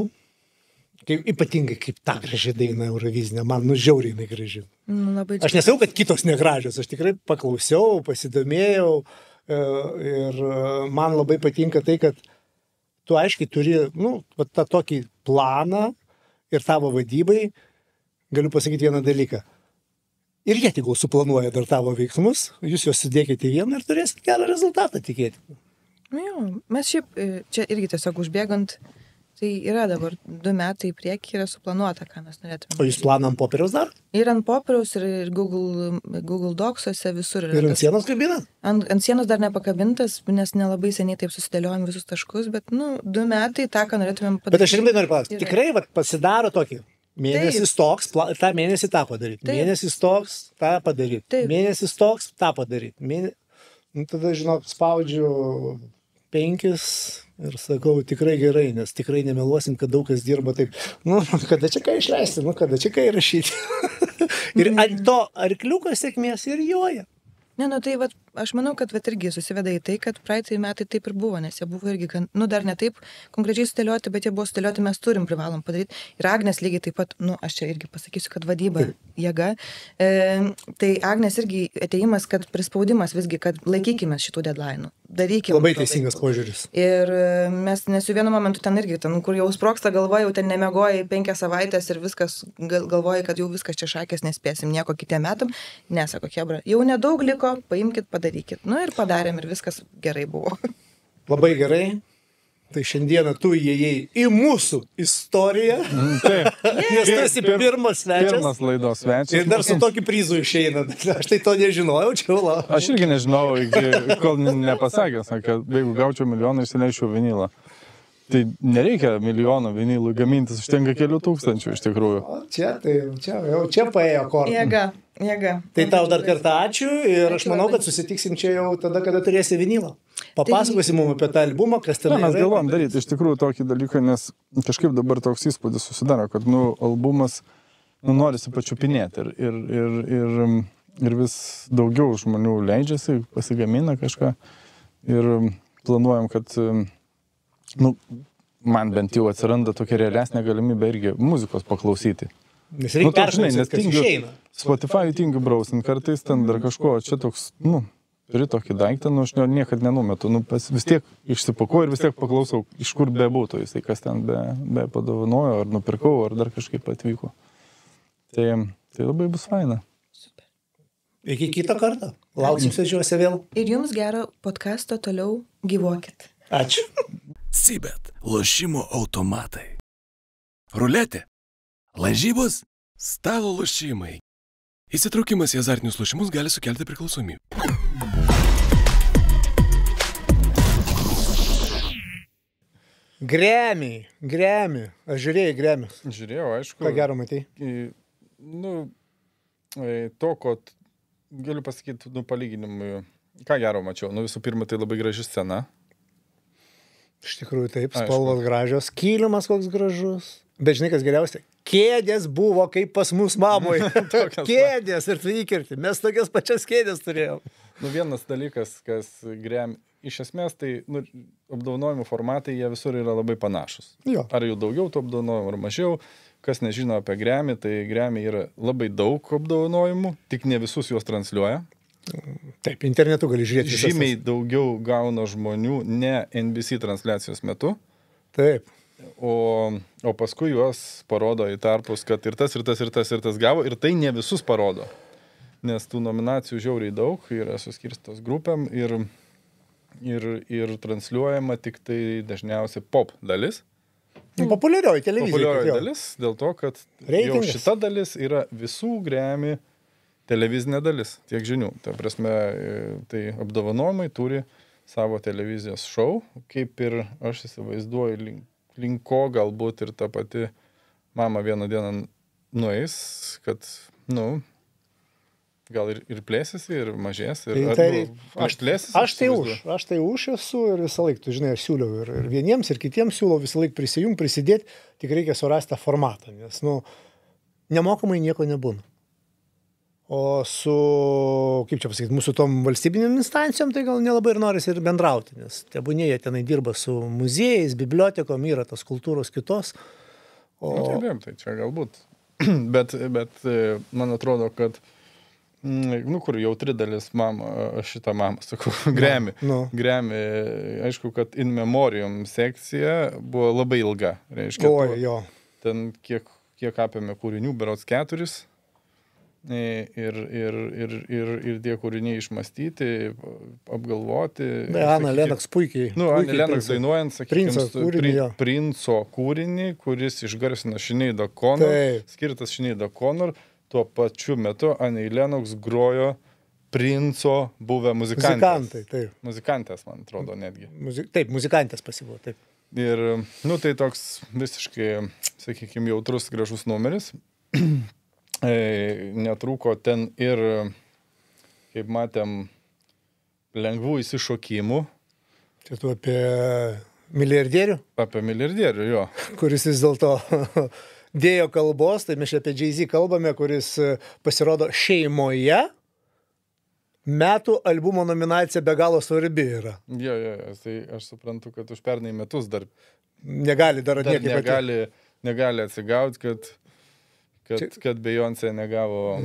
Ypatingai kaip ta graži daina Eurovizinė, man žiauriai jinai graži. Aš nesakau, kad kitos negražios, aš tikrai paklausiau, pasidomėjau ir man labai patinka tai, kad tu aiškiai turi tą tokį planą ir tavo vadybai, galiu pasakyti vieną dalyką. Ir jie tegul suplanuoja dar tavo veiksmus, jūs juos sudėkite vieną ir turėsite gerą rezultatą, tikėti. Mes šiaip, čia irgi tiesiog užbėgant, tai yra dabar 2 metai į priekį yra suplanuota, ką mes norėtume. O jūs planą ant popieriaus dar? Ir ant popieriaus, ir Google Docsuose visur. Ir ant sienos kabina? Ant sienos dar nepakabintas, nes nelabai seniai taip susidėliojom visus taškus, bet 2 metai tą, ką norėtumėm padaryti. Bet aš rimtai noriu paklausti, tikrai pasidaro tokį? Mėnesis toks, tą mėnesį tą padaryti. Mėnesis toks, tą padaryti. Mėnesis toks, tą padaryti. Tada, žinok, spaudžiu 5 ir sakau, tikrai gerai, nes tikrai nemeluosim, kad daug kas dirba taip. Kada čia ką išleisti, kada čia ką įrašyti. Ir ant to arkliukas sėkmės ir joja. Ne, tai aš manau, kad irgi susiveda į tai, kad praeitai metai taip ir buvo, nes jie buvo irgi, dar ne taip konkrečiai sudėlioti, bet jie buvo sudėlioti, mes privalom padaryti. Ir Agnės lygiai taip pat, aš čia irgi pasakysiu, kad vadyba jėga. Tai Agnės irgi atėjimas, kad prispaudimas visgi, kad laikykime šitų deadline'ų. Darykime. Labai teisingas požiūris. Ir mes, nes jau vienu momentu ten irgi, kur jau sproksta galva, jau ten nemegojai 5 savaitės ir viskas, galvojai, kad jau viskas čia šakės, nespėsim nieko kitiem metam. Nesako, chebra, jau nedaug liko, paimkit, padarykit. Ir padarėm ir viskas gerai buvo. Labai gerai. Tai šiandieną tu įėjai į mūsų istoriją. Taip. Nes tu esi pirmas svečias. Pirmas laidos svečias. Ir dar su tokiu prizu išeina. Aš tai to nežinojau, čia lau. Aš irgi nežinau, kol nepasakęs, kad jeigu gaučiau milijoną, išsileisčiau vinilą. Tai nereikia milijono vinilų gamintis, užtenka kelių tūkstančių iš tikrųjų. O čia paėjo kortą. Jėga. Tai tau dar kartą ačiū ir aš manau, kad susitiksim čia jau tada, kada turėsi vinilą. Papasakosim mums apie tą albumą, kas ten yra. Mes galvom daryti iš tikrųjų tokį dalyką, nes kažkaip dabar toks įspūdis susidaro, kad albumas norisi pačiupinėti ir vis daugiau žmonių leidžiasi, pasigamina kažką ir planuojam, kad man bent jau atsiranda tokia realesnė galimybė irgi muzikos paklausyti. Nes reikia perklausyti, kas išeina. Spotify tingiu brausint kartais, ten dar kažko, čia toks, turi tokį daiktą, aš niekad nenumetu, vis tiek išsipakuoju ir vis tiek paklausau, iš kur bebūtų jisai, kas ten be padovanojo, ar nupirkau, ar dar kažkaip atvyko. Tai labai bus faina. Super. Iki kitą kartą. Lauksim svečiuose vėl. Ir jums gero podcasto, toliau gyvuokit. Ačiū. Sybet, lošimo automatai. Ruletė, lažybos, stalo lošimai. Įsitraukimas į azartinius lošimus gali sukelti priklausomybę. Grammy. Aš žiūrėjai Grammys. Žiūrėjau, aišku. Ką gero matei? To, ko galiu pasakyti, palyginimui, ką gero mačiau. Visų pirma, tai labai graži scena. Iš tikrųjų taip, spalvos gražios, kilimas koks gražus. Bet žinai, kas geriausia? Kėdės buvo kaip pas mus mamoj. Kėdės ir tu įkirti. Mes tokias pačias kėdės turėjom. Vienas dalykas, kas Grammy, iš esmės, tai apdovanojimų formatai, jie visur yra labai panašus. Jo. Ar jų daugiau tų apdovanojimų, ar mažiau. Kas nežino apie Grammy, tai Grammy yra labai daug apdovanojimų, tik ne visus juos transliuoja. Taip, internetu gali žiūrėti. Žymiai daugiau gauna žmonių ne NBC transliacijos metu. Taip. O paskui juos parodo į tarpus, kad ir tas gavo, ir tai ne visus parodo. Nes tų nominacijų žiauriai daug, yra suskirstos grupėm ir transliuojama tik tai dažniausiai pop dalis. Populiarioji televizija. Populiarioji dalis, dėl to, kad jau šita dalis yra visų Grammy televizinė dalis, tiek žinių. Ta prasme, tai apdovanojimai turi savo televizijos šou, kaip ir aš įsivaizduoju, link ko galbūt ir ta pati mama vieną dieną nueis, kad, gal ir plėsiasi, ir mažės. Aš tai už esu ir visą laiką, tu žinai, aš siūliau ir vieniems, ir kitiems siūlau visą laiką prisidėti, tik reikia surasti tą formatą, nes, nemokamai nieko nebūna. O su, kaip čia pasakyti, mūsų tom valstybinėm instancijom, tai gal nelabai ir norisi ir bendrauti, nes tebūnie jie tenai dirba su muziejais, bibliotekom, yra tos kultūros kitos. Tai čia galbūt. Bet man atrodo, kad kur jautri dalis šitą mamą, sakau, Grammy. Grammy, aišku, kad in memoriam sekcija buvo labai ilga. Reiškia, ten kiek apėmė kūrinių, berods 4. Ir tie kūriniai išmastyti, apgalvoti. Ana Lennox puikiai. Ana Lennox dainuojant, sakykime, Princo kūrinį, kuris išgarsino Sinead O'Connor, skirtas Sinead O'Connor, tuo pačiu metu Ana Lennox grojo Princo buvę muzikantės. Muzikantės, man atrodo, netgi. Taip, muzikantės pasibuvo, taip. Ir, tai toks visiškai, sakykime, jautrus, gražus numeris. Netrūko ten ir, kaip matėm, lengvų įsišokimų. Čia tu apie milijardierių? Apie milijardierių, jo. Kuris vis dėlto dėjo kalbos, tai mes apie Jay-Z kalbame, kuris pasirodo šeimoje. Metų albumo nominacija be galo svarbi yra. Jo, tai aš suprantu, kad už pernai metus dar negali atsigauti, kad Beyoncé negavo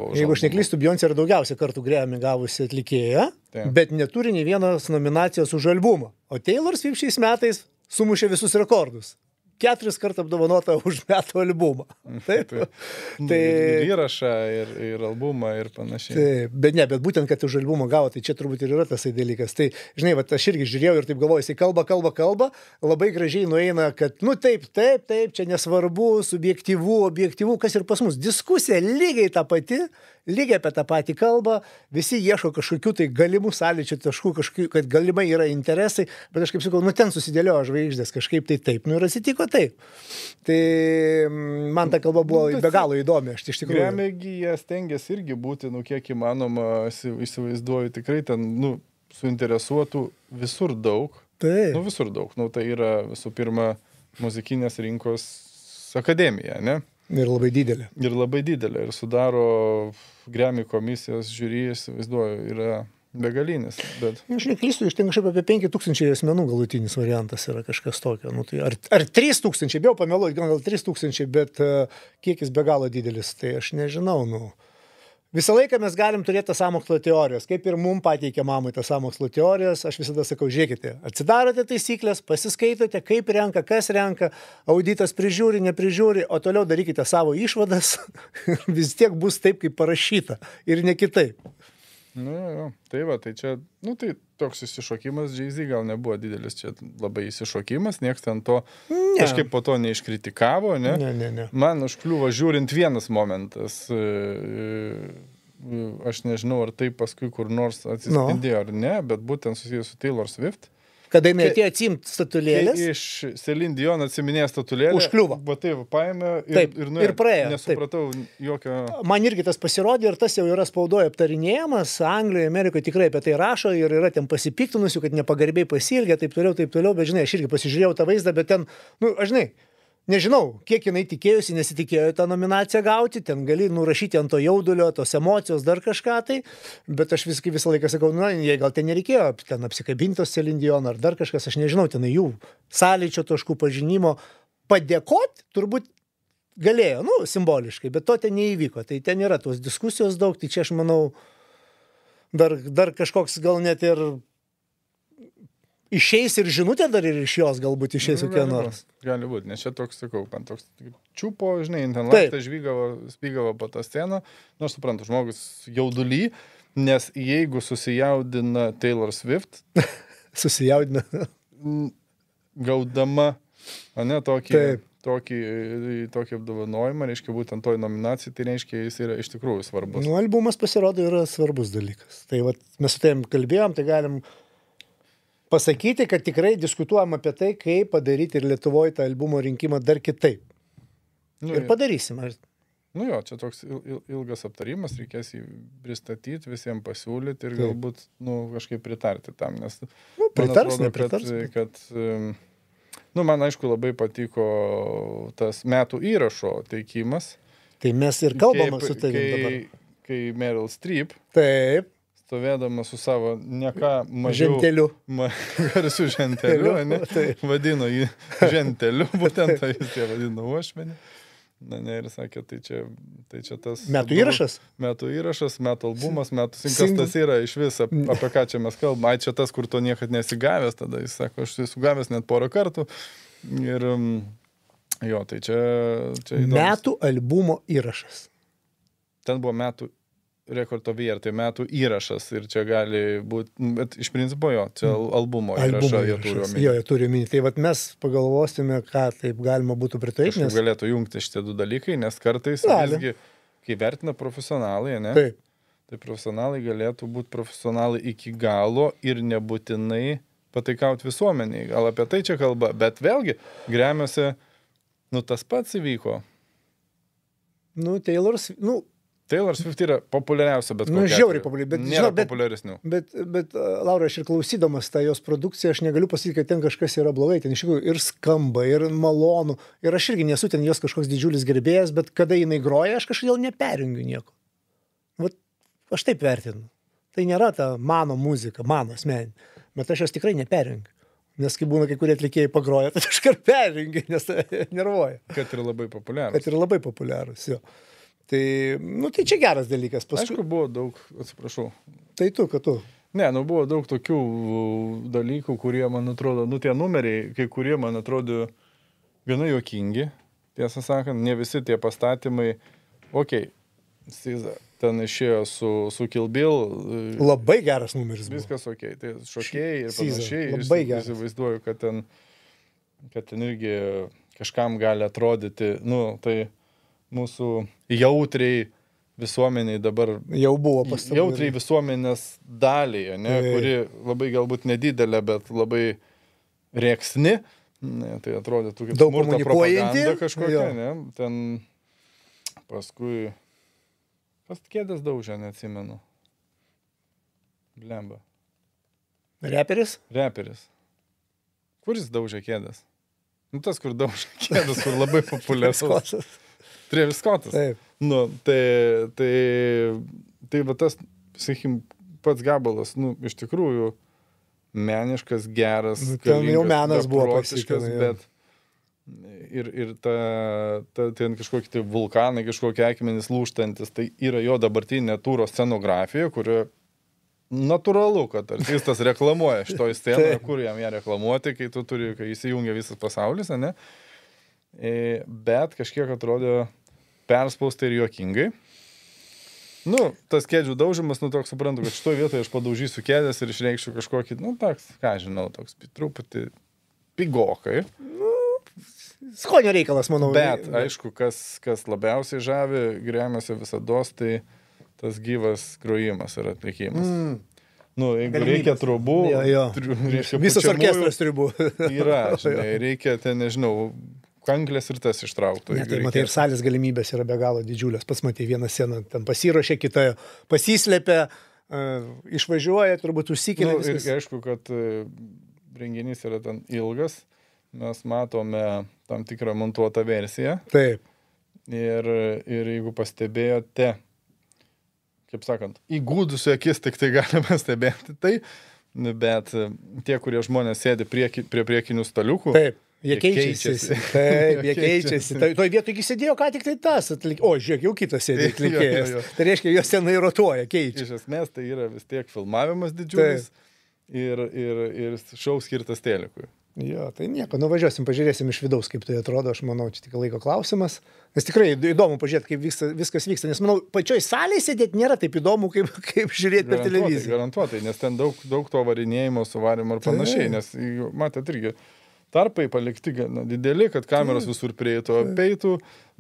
už. Jeigu aš neklystu, Beyoncé yra daugiausia kartų Grammy gavusi atlikėja, bet neturi nei vienos nominacijos už albumą. O Taylor Swift šiais metais sumušė visus rekordus. 4 kartų apdovanota už metų albumą. Taip. Tai įrašą ir albumą ir panašiai. Taip, bet būtent, kad už albumą gavo, tai čia turbūt ir yra tasai dalykas. Tai, žinai, va, aš irgi žiūrėjau ir taip galvoju, jisai kalba, labai gražiai nueina, kad, nu taip, čia nesvarbu, subjektyvu, objektyvu, kas ir pas mus. Diskusija lygiai ta pati, lygiai apie tą patį kalbą, visi ieško kažkokių tai galimų sąlyčio taškų, kad galimai yra interesai, bet aš kaip sakau, nu ten susidėliojo žvaigždės, kažkaip tai taip, nu ir atsitiko taip. Tai man ta kalba buvo be galo įdomi, aš iš tikrųjų. Grammy jie stengiasi irgi būti, nu kiek įmanoma, įsivaizduoju, tikrai ten, nu, suinteresuotų visur daug. Taip. Nu visur daug, nu tai yra visų pirma muzikinės rinkos akademija, ne? Ir labai didelė. Ir sudaro Grammy komisijos žiūrys, vaizduoju, yra begalinis. Bet... Aš neklystu, iš ten kažkaip apie 5000 asmenų galutinis variantas yra kažkas tokio. Nu, tai ar 3000, bijau pameluoti, gal 3000, bet kiekis be galo didelis, tai aš nežinau. Nu. Visą laiką mes galim turėti tą sąmokslo teorijos, kaip ir mum pateikia mamai tą sąmokslo teorijos, aš visada sakau, žiūrėkite, atsidarote taisyklės, pasiskaitote, kaip renka, kas renka, auditas prižiūri, neprižiūri, o toliau darykite savo išvadas, vis tiek bus taip, kaip parašyta ir ne kitaip. Nu, tai va, tai čia, nu tai toks įsišokimas, Jay-Z gal nebuvo didelis, čia labai įsišokimas, nieks ten to kažkaip po to neiškritikavo, ne? Ne. Man užkliuvo žiūrint vienas momentas, aš nežinau, ar tai paskui kur nors atsispindėjo ar ne, bet būtent susijęs su Taylor Swift. Kada jinai atėjo atsiimt statulėlės. Kai iš Celine Dion atsiminė statulėlę. Užkliuvo. Va taip, paėmė ir praėjo. Nesupratau jokio... Man irgi tas pasirodė ir tas jau yra spaudoje aptarinėjamas. Anglijoje, Amerikoje tikrai apie tai rašo ir yra ten pasipiktinusių, kad nepagarbiai pasielgė, taip toliau, bet žinai, aš irgi pasižiūrėjau tą vaizdą, bet ten, nu, aš žinai, nežinau, kiek jinai tikėjusi, nesitikėjo tą nominaciją gauti, ten gali nurašyti ant to jaudulio, tos emocijos, dar kažką tai, bet aš visą laiką sakau, na, jei gal ten nereikėjo, ten apsikabintos Celine Dion ar dar kažkas, aš nežinau, ten jų sąlyčio taškų pažinimo, padėkoti turbūt galėjo, nu, simboliškai, bet to ten neįvyko, tai ten yra tos diskusijos daug, tai čia aš manau, dar kažkoks gal net ir išeis ir žinutė dar ir iš jos galbūt išeis kokia nors. Gali būti, nes čia toks, sakau, man toks čiupo, žinai, ten laktą spygavo po tą sceną, nors suprantu, žmogus jaudulį, nes jeigu susijaudina Taylor Swift, susijaudina, gaudama, ne, tokį apdovanojimą, reiškia būtent toj nominacijai, tai reiškia, jis yra iš tikrųjų svarbus. Nu, albumas pasirodo yra svarbus dalykas. Tai vat, mes su tavim kalbėjom, tai galim pasakyti, kad tikrai diskutuojam apie tai, kaip padaryti ir Lietuvoje tą albumo rinkimą dar kitaip. Nu, ir padarysim. Nu jo, čia toks ilgas aptarimas, reikės jį pristatyti, visiems pasiūlyti ir galbūt, nu, kažkaip pritarti tam, nes... Nu, nepritars. Kad, nu, man aišku labai patiko tas metų įrašo teikimas. Tai mes ir kalbame su tavim dabar. Kai Meryl Streep... Taip. Stovėdama su savo neką mažiau... Ženteliu. Garsiu ženteliu, ne? Vadino jį ženteliu, būtent tai jis jie vadino uošmenį. Na, ne, ir sakė, tai čia tas... Metų įrašas? Metų įrašas, metų albumas, metų sinkas, tas yra iš vis, apie ką čia mes kalbame. Ai, čia tas, kur to niekad nesigavęs, tada jis sako, aš esu gavęs net porą kartų. Ir jo, tai čia įdomus. Metų albumo įrašas. Ten buvo metų Record of Year, tai metų įrašas ir čia gali būti, bet iš principo jo, čia albumo įrašą jie turi omeny. Jo, jie turi omeny. Tai vat mes pagalvosime, ką taip galima būtų pritaikyti. Kažkaip galėtų jungti šitie du dalykai, nes kartais visgi, kai vertina profesionalai, ne? Taip. Tai profesionalai galėtų būti profesionalai iki galo ir nebūtinai pataikauti visuomeniai. Gal apie tai čia kalba, bet vėlgi, Grammy'uose, nu tas pats įvyko. Nu, Taylor Swift yra populiariausia, bet kokia. Nu, žiauriai populiari, bet nėra populiaresnių. Bet Laura, aš ir klausydamas tą jos produkciją, aš negaliu pasakyti, kad ten kažkas yra blogai, ten iš tikrųjų ir skamba, ir malonu, ir aš irgi nesu ten jos kažkoks didžiulis gerbėjas, bet kada jinai groja, aš kažkodėl neperjungiu nieko. Vat, aš taip vertinu. Tai nėra ta mano muzika, mano asmeninė, bet aš jos tikrai neperjungiu. Nes kai būna kai kurie atlikėjai pagroja, tai aš kart perjungiu, nes nervuoja. Kad yra labai populiarus. Kad yra labai populiarus, jo. Tai, nu, tai čia geras dalykas. Paskui... Aišku, buvo daug, atsiprašau. Tai kad tu. Ne, nu, buvo daug tokių dalykų, kurie, man atrodo, nu, tie numeriai, kai kurie, man atrodo, gana juokingi, tiesą sakant, ne visi tie pastatymai, Siza ten išėjo su Kill Bill. Labai geras numeris buvo. Viskas tai šokėjai ir panašiai. Labai geras. Įsivaizduoju, kad ten irgi kažkam gali atrodyti, tai mūsų jautriai visuomeniai dabar. Jau buvo pastabų. Jautriai visuomenės daliai, kuri labai galbūt nedidelė, bet labai rėksni. Tai atrodytų kaip smurto propaganda kažkokia. Ten paskui... Kas kėdės daužė, neatsimenu. Blemba. Reperis? Reperis. Kuris daužė kėdės? Tas, kur daužė kėdės, kur labai populiarus. Travis Scottas. Taip. Tai va tas, sakykim, pats gabalas, iš tikrųjų, meniškas, geras, ten jau menas buvo pasiškas, bet ir ten kažkokie tai vulkanai, kažkokie akmenys lūžtantis, tai yra jo dabartinė tūro scenografija, kurio natūralu, kad artistas reklamuoja šitoj scenoje, kur jam ją reklamuoti, kai įsijungia visas pasaulis, ne? Bet kažkiek atrodė perspausta ir juokingai. Tas kėdžių daužimas, toks suprantu, kad šitoj vietoje aš padaužysiu kėdės ir išreikščiau kažkokį, toks, ką žinau, toks truputį pigokai. Skonio reikalas, manau. Bet, aišku, kas labiausiai žavi Grammy-uose visados, tai tas gyvas grojimas ir atlikimas. Jeigu reikia trubų, visas orkestras trubų. Yra, reikia ten, nežinau, kanklės ir tas ištrauktų. Tai matai, ir salės galimybės yra be galo didžiulės. Pats matai, vieną sceną ten pasiruošė, kitą pasislėpė, išvažiuoja, turbūt užsikelia viskas. Ir aišku, kad renginys yra ten ilgas. Mes matome tam tikrą montuotą versiją. Taip. Ir jeigu pastebėjote, kaip sakant, įgūdusių akis tik tai galime stebėti tai, bet tie, kurie žmonės sėdi prie priekinių staliukų. Taip, jie keičiasi. Taip, jie keičiasi. Toj vietoj sėdėjo ką tik tai tas atlikėjas. O, žiūrėk, jau kitas sėdė atlikėjas. Tai reiškia, jos tenai rotuoja, keičia. Iš esmės tai yra vis tiek filmavimas didžiulis ir šou skirtas telikui. Jo, tai nieko, nuvažiuosim, pažiūrėsim iš vidaus, kaip tai atrodo, aš manau, čia tik laiko klausimas. Nes tikrai įdomu pažiūrėti, kaip viskas vyksta, nes manau, pačioj salėje sėdėti nėra taip įdomu, kaip žiūrėti per televiziją. Garantuotai, nes ten daug to varinėjimo, suvarimo ir panašiai, nes, matėt, irgi tarpai palikti gana dideli, kad kameros visur prieitų, apeitų,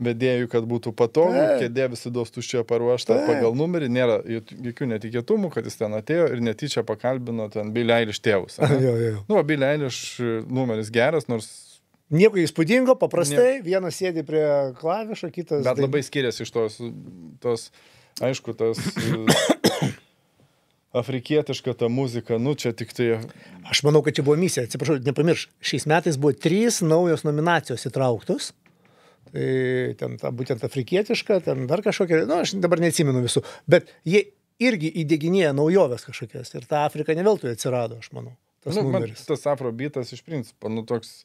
vedėjų, kad būtų patogu, kėdė visados tuščia paruošta pagal numerį, nėra jokių netikėtumų, kad jis ten atėjo ir netyčia pakalbino ten Billie Eilish tėvus. Billie Eilish numeris geras, nors... Nieko įspūdingo, paprastai, vienas sėdi prie klavišo, kitas... Bet labai skiriasi iš tos aišku, tas... afrikietiška ta muzika, čia tik tai... Aš manau, kad čia buvo misija, atsiprašau, nepamirš, šiais metais buvo 3 naujos nominacijos įtrauktos, tai ten būtent afrikietiška, ten dar kažkokia, aš dabar neatsimenu visų, bet jie irgi įdėginėja naujoves kažkokias ir ta Afrika ne veltui atsirado, aš manau, tas numeris. Tas afrobeatas iš principo, toks,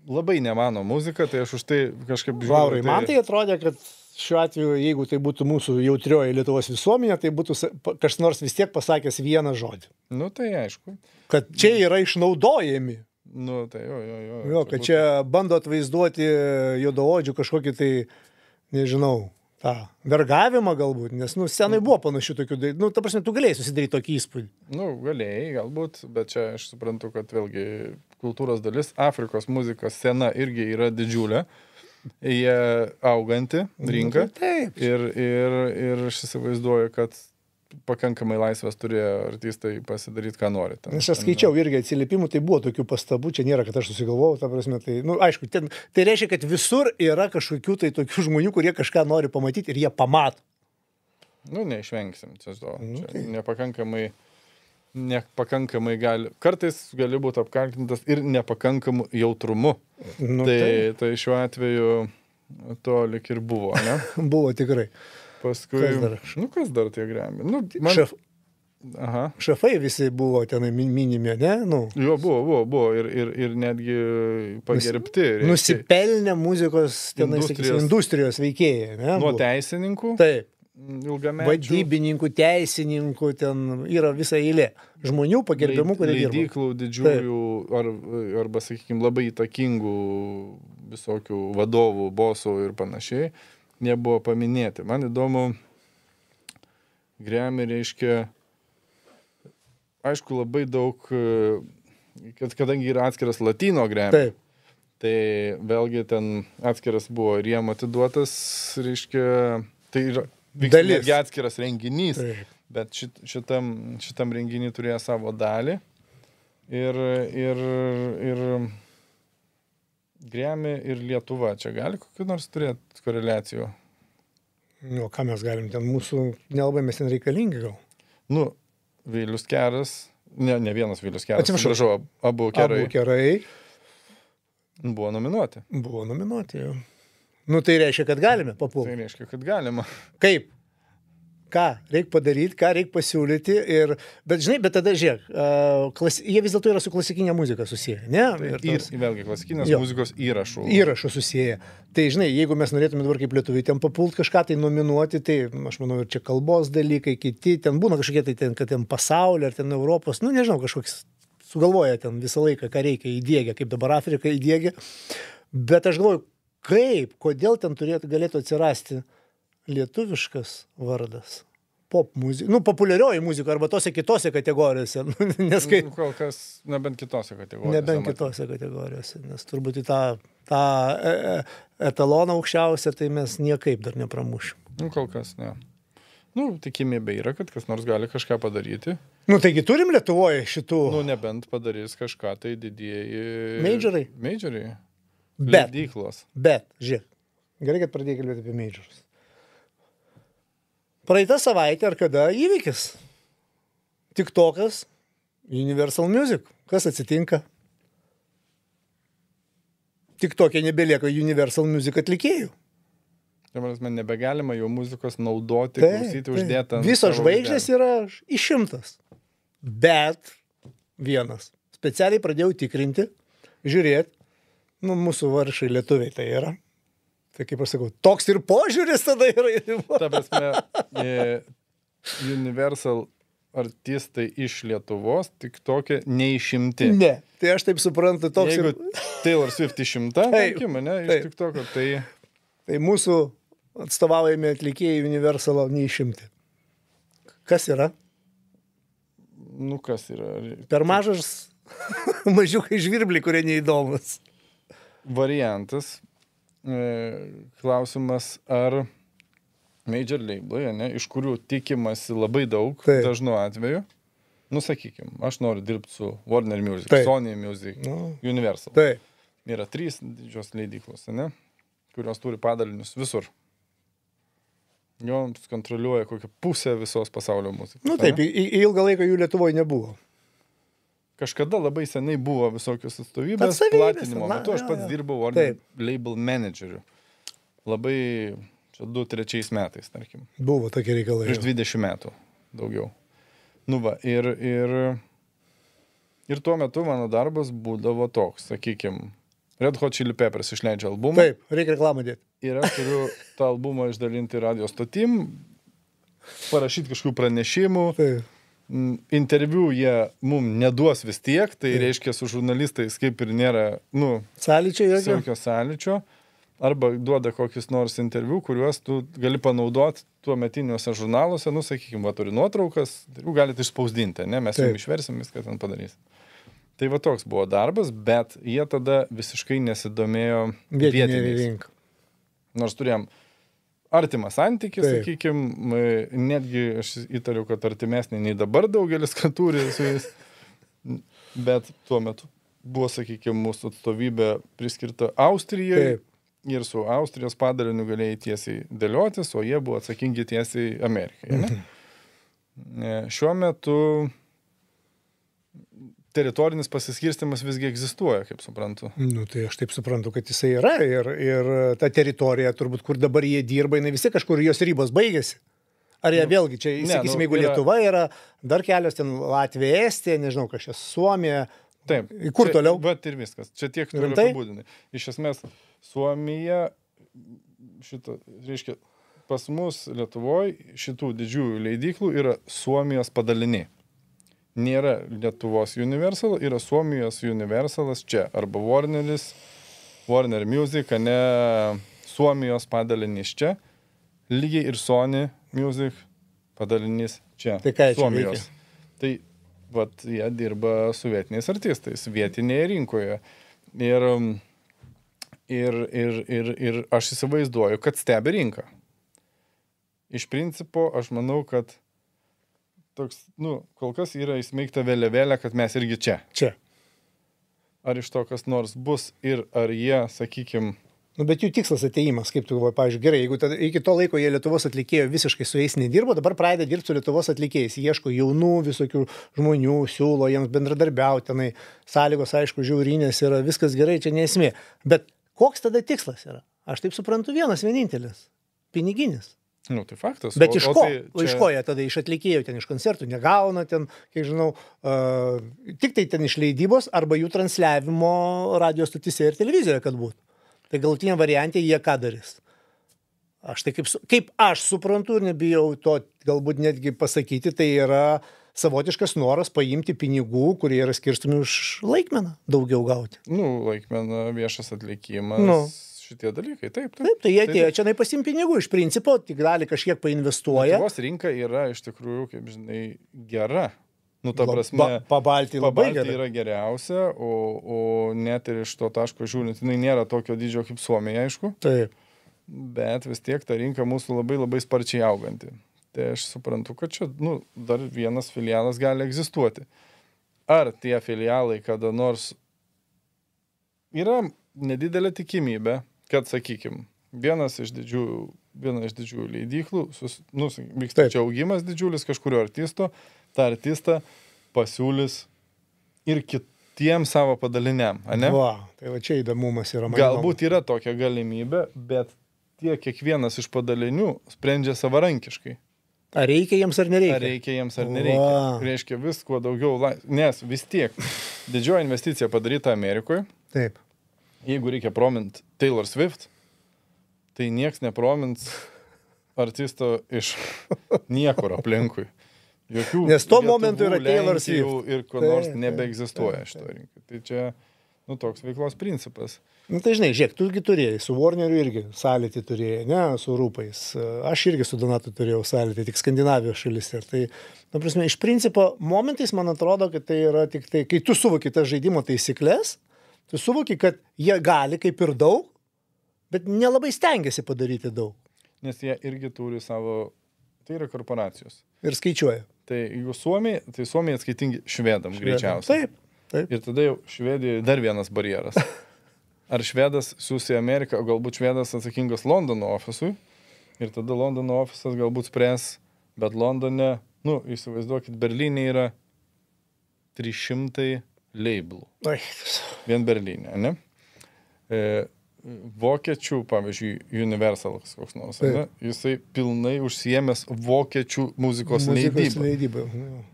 labai ne mano muzika, tai aš už tai kažkaip žiūriu. Laurai, man tai atrodė, kad šiuo atveju, jeigu tai būtų mūsų jautrioji Lietuvos visuomenė, tai būtų kas nors vis tiek pasakęs vieną žodį. Tai aišku. Kad čia yra išnaudojami. Tai jo, kad čia bando atvaizduoti juodaodžių kažkokį tai, nežinau, tą vergavimą galbūt, nes, scenai buvo panašių tokių, ta prasme, tu galėjai susidaryti tokį įspūdį. Galėjai, galbūt, bet čia aš suprantu, kad vėlgi kultūros dalis, Afrikos muzikos scena irgi yra didžiulė. Jie auganti rinka ir aš įsivaizduoju, kad pakankamai laisvės turėjo artistai pasidaryti, ką nori. Aš skaičiau irgi atsiliepimų, tai buvo tokių pastabų, čia nėra, kad aš susigalvojau, ta prasme, tai, aišku, tai reiškia, kad visur yra kažkokių tai tokių žmonių, kurie kažką nori pamatyti ir jie pamato. Neišvengsim, čia nepakankamai gali, kartais gali būti apkaltintas ir nepakankamu jautrumu. Tai šiuo atveju to lik ir buvo, ne? Buvo tikrai. Paskui, kas dar tie Grammy? Šefai visi buvo tenai minimi, ne? Jo, buvo ir netgi pagerbti. Nusipelnę muzikos industrijos veikėjai, ne? Nuo teisininkų. Taip. ilgamečių. Vadybininkų, teisininkų, ten yra visa eilė žmonių pagerbiamų, kurie dirba. Leidyklų didžiųjų arba, sakykime, labai įtakingų visokių vadovų, bosų ir panašiai, jie buvo paminėti. Man įdomu, Grammy reiškia, aišku, labai daug, kadangi yra atskiras latino Grammy. Taip. Tai vėlgi ten atskiras buvo ir jiem atiduotas, reiškia, tai yra netgi atskiras renginys, Taip. bet šitam renginį turėjo savo dalį ir Grammy ir Lietuva. Čia gali kokių nors turėti koreliacijų? Nu, ką mes galim, ten mūsų nelabai mes ten reikalingi gal. Nu, Vilius Keras, ne vienas Vilius Keras, atsiprašau, abu Kerai. Abu Kerai. Buvo nominuoti. Buvo nominuoti, jau. Nu, tai reiškia, kad galime papulti. Tai reiškia, kad galima. Kaip? Ką reikia padaryti, ką reikia pasiūlyti. Bet žinai, bet tada žiūrėk, jie vis dėlto yra su klasikinė muzika susiję, ne? Ir vėlgi klasikinės muzikos įrašų. Įrašų susiję. Tai žinai, jeigu mes norėtume dabar kaip lietuviai ten papult kažką tai nominuoti, tai aš manau ir čia kalbos dalykai, kiti, ten būna kažkokie tai ten, kad ten pasaulio ar ten Europos, nu nežinau, kažkoks sugalvoja ten visą laiką, ką reikia įdėgia, kaip dabar Afrika įdėgia. Bet aš galvoju, kodėl ten galėtų atsirasti lietuviškas vardas. Pop muzika, nu, populiarioji muzika arba tose kitose kategorijose. Nes kai... Kol kas, nebent kitose kategorijose. Nebent kitose kategorijose, nes turbūt į tą etaloną aukščiausią, tai mes niekaip dar nepramušim. Nu, kol kas, ne. Nu, tikimybė yra, kad kas nors gali kažką padaryti. Nu, taigi turim Lietuvoje šitų... Nu, nebent padarys kažką tai didieji... Majorai. Leidyklos. Bet, žiūrėk, gerai, kad pradėjai kalbėti apie majorus. Praeitą savaitę ar kada įvykis. TikTokas, Universal Music. Kas atsitinka? TikTok'e nebelieka Universal Music atlikėjų. Man nebegalima jo muzikos naudoti, klausyti, uždėtą. Visos žvaigždės yra išimtas. Bet vienas. Specialiai pradėjau tikrinti, žiūrėti, nu, mūsų varšai lietuviai tai yra. Tai kaip aš sakau, toks ir požiūris tada yra. Ta prasme, Universal artistai iš Lietuvos tik tokia neišimti. Ne, tai aš taip suprantu, toks jeigu ir... Taylor Swift išimta, tarkim, ne, iš TikToko, tai... Tai mūsų atstovaujami atlikėjai Universalo neišimti. Kas yra? Nu, kas yra? Per mažas mažiukai žvirbliai, kurie neįdomus. Variantas. Klausimas, ar major labelai, ne, iš kurių tikimasi labai daug, dažnu atveju, nu, sakykim, aš noriu dirbti su Warner Music, Sony Music, Universal. Yra 3 didžios leidyklos, ne, kurios turi padalinius visur. Joms kontroliuoja kokią pusę visos pasaulio muzikos. Nu taip, ilgą laiką jų Lietuvoje nebuvo. Kažkada labai seniai buvo visokios atstovybės, platinimo metu aš pats dirbau Warner label manageriu. Labai, čia 2-3 metais, tarkim. Buvo tokie reikalai. Prieš 20 metų daugiau. Nu va, ir tuo metu mano darbas būdavo toks, sakykim, Red Hot Chili Peppers išleidžia albumą. Taip, reikia reklamą dėti. Ir aš turiu tą albumą išdalinti radio stotim, parašyti kažkokių pranešimų. Taip. Interviu jie mum neduos vis tiek, tai reiškia su žurnalistais kaip ir nėra, nu, sąlyčio jokio sąlyčio. Arba duoda kokius nors interviu, kuriuos tu gali panaudoti tuo metiniuose žurnaluose, nu, sakykime, va, turi nuotraukas, galite išspausdinti, ne, mes jums išversim, viską ten padarysim. Tai va toks buvo darbas, bet jie tada visiškai nesidomėjo vietiniais. Nors turėjom artimą santykį, sakykime, netgi aš įtariu, kad artimesnė nei dabar daugelis, kad turi su jais. Bet tuo metu buvo, sakykime, mūsų atstovybė priskirta Austrijai ir su Austrijos padaliniu galėjai tiesiai dėliotis, o jie buvo atsakingi tiesiai Amerikai. Ne? Šiuo metu teritorinis pasiskirstimas visgi egzistuoja, kaip suprantu. Nu, tai aš taip suprantu, kad jisai yra ir ta teritorija, turbūt, kur dabar jie dirba, jinai visi kažkur jos ribos baigėsi. Ar jie vėlgi, čia, sakysim, jeigu Lietuva yra, dar kelios ten Latvija, Estija, nežinau, kažkas Suomija. Taip. Kur toliau? Bet ir viskas. Čia tiek turiu apibūdinti. Iš esmės, Suomija, šitą, reiškia, pas mus Lietuvoje šitų didžiųjų leidyklų yra Suomijos padaliniai. Nėra Lietuvos Universal, yra Suomijos Universalas čia. Arba Warner Music, ne Suomijos padalinys čia. Lygiai ir Sony Music padalinys čia. Tai ką Suomijos. Tai vat, jie dirba su vietiniais artistais, vietinėje rinkoje. Ir aš įsivaizduoju, kad stebi rinką. Iš principo, aš manau, kad toks, kol kas yra įsmeigta vėliavėlė, kad mes irgi čia. Čia. Ar iš to kas nors bus ir ar jie, sakykime... Bet jų tikslas ateimas, kaip tu galvoji, pavyzdžiui, gerai, jeigu iki to laiko jie Lietuvos atlikėjų visiškai su jais nedirbo, dabar pradeda dirbti su Lietuvos atlikėjais, ieško jaunų visokių žmonių, siūlo jiems bendradarbiauti, tenai sąlygos, aišku, žiaurinės yra, viskas gerai, čia nesmė. Bet koks tada tikslas yra? Aš taip suprantu, vienintelis – piniginis. Tai faktas. Bet iš ko? Iš ko jie tada iš atlikėjų, ten iš koncertų negauna, ten, kiek žinau, tik tai ten iš leidybos arba jų transliavimo radio stotyse ir televizijoje, kad būtų. Tai galutiniam variantė jie ką darys? Aš tai kaip aš suprantu ir nebijau to galbūt netgi pasakyti, tai yra savotiškas noras paimti pinigų, kurie yra skirstomi už laikmeną daugiau gauti. Laikmena, viešas atlikimas, šitie dalykai, taip. Taip, tai jie atėjo čia pasim pinigų, iš principo, tik dalį kažkiek painvestuoja. Lietuvos rinka yra iš tikrųjų, kaip žinai, gera. Ta prasme, Pabaltį labai gerai. Yra geriausia, o net ir iš to taško žiūrint, jinai nėra tokio dydžio kaip Suomija, aišku. Taip. Bet vis tiek ta rinka mūsų labai labai sparčiai auganti. Tai aš suprantu, kad čia, dar vienas filialas gali egzistuoti. Ar tie filialai kada nors yra nedidelė tikimybė, kad, sakykime, viena iš didžiųjų leidyklų, vyksta čia augimas didžiulis kažkurio artisto, tą artistą pasiūlys ir kitiems savo padaliniam, ane? Tai va čia įdomumas yra. Galbūt yra tokia galimybė, bet kiekvienas iš padalinių sprendžia savarankiškai. Ar reikia jiems ar nereikia? Ar reikia jiems ar nereikia. Reiškia vis kuo daugiau, nes vis tiek didžioji investicija padaryta Amerikoje. Taip. Jeigu reikia promint Taylor Swift, tai nieks nepromins artisto iš niekur aplinkui. Nes tuo momentu yra Taylor Swift. Ir ko nors nebeegzistuoja šito rinkai. Tai čia, toks veiklos principas. Tai žinai, žiūrėk, tu irgi turėjai, su Warneriu irgi sąlytį turėjai, ne, su Rūpais. Aš irgi su Donatu turėjau sąlytį, tik Skandinavijos šalyse. Tai, prasme, iš principo, momentais man atrodo, kad tai yra tik tai, kai tu suvoki tas žaidimo taisyklės, tu suvoki, kad jie gali kaip ir daug, bet nelabai stengiasi padaryti daug. Nes jie irgi turi savo, tai yra korporacijos. Ir skaičiuoja. Tai jeigu Suomija atskaitingi švedam greičiausiai. Taip. Ir tada jau Švedijoje dar vienas barjeras. Ar švedas siūs į Ameriką, o galbūt švedas atsakingas Londono ofisui. Ir tada Londono ofisas galbūt spręs, bet Londone, įsivaizduokit, Berlyne yra 300 labelų. Vien Berlyne, ne? Vokiečių, pavyzdžiui, Universal koks nors, ne? Jisai pilnai užsiėmęs vokiečių muzikos leidybą.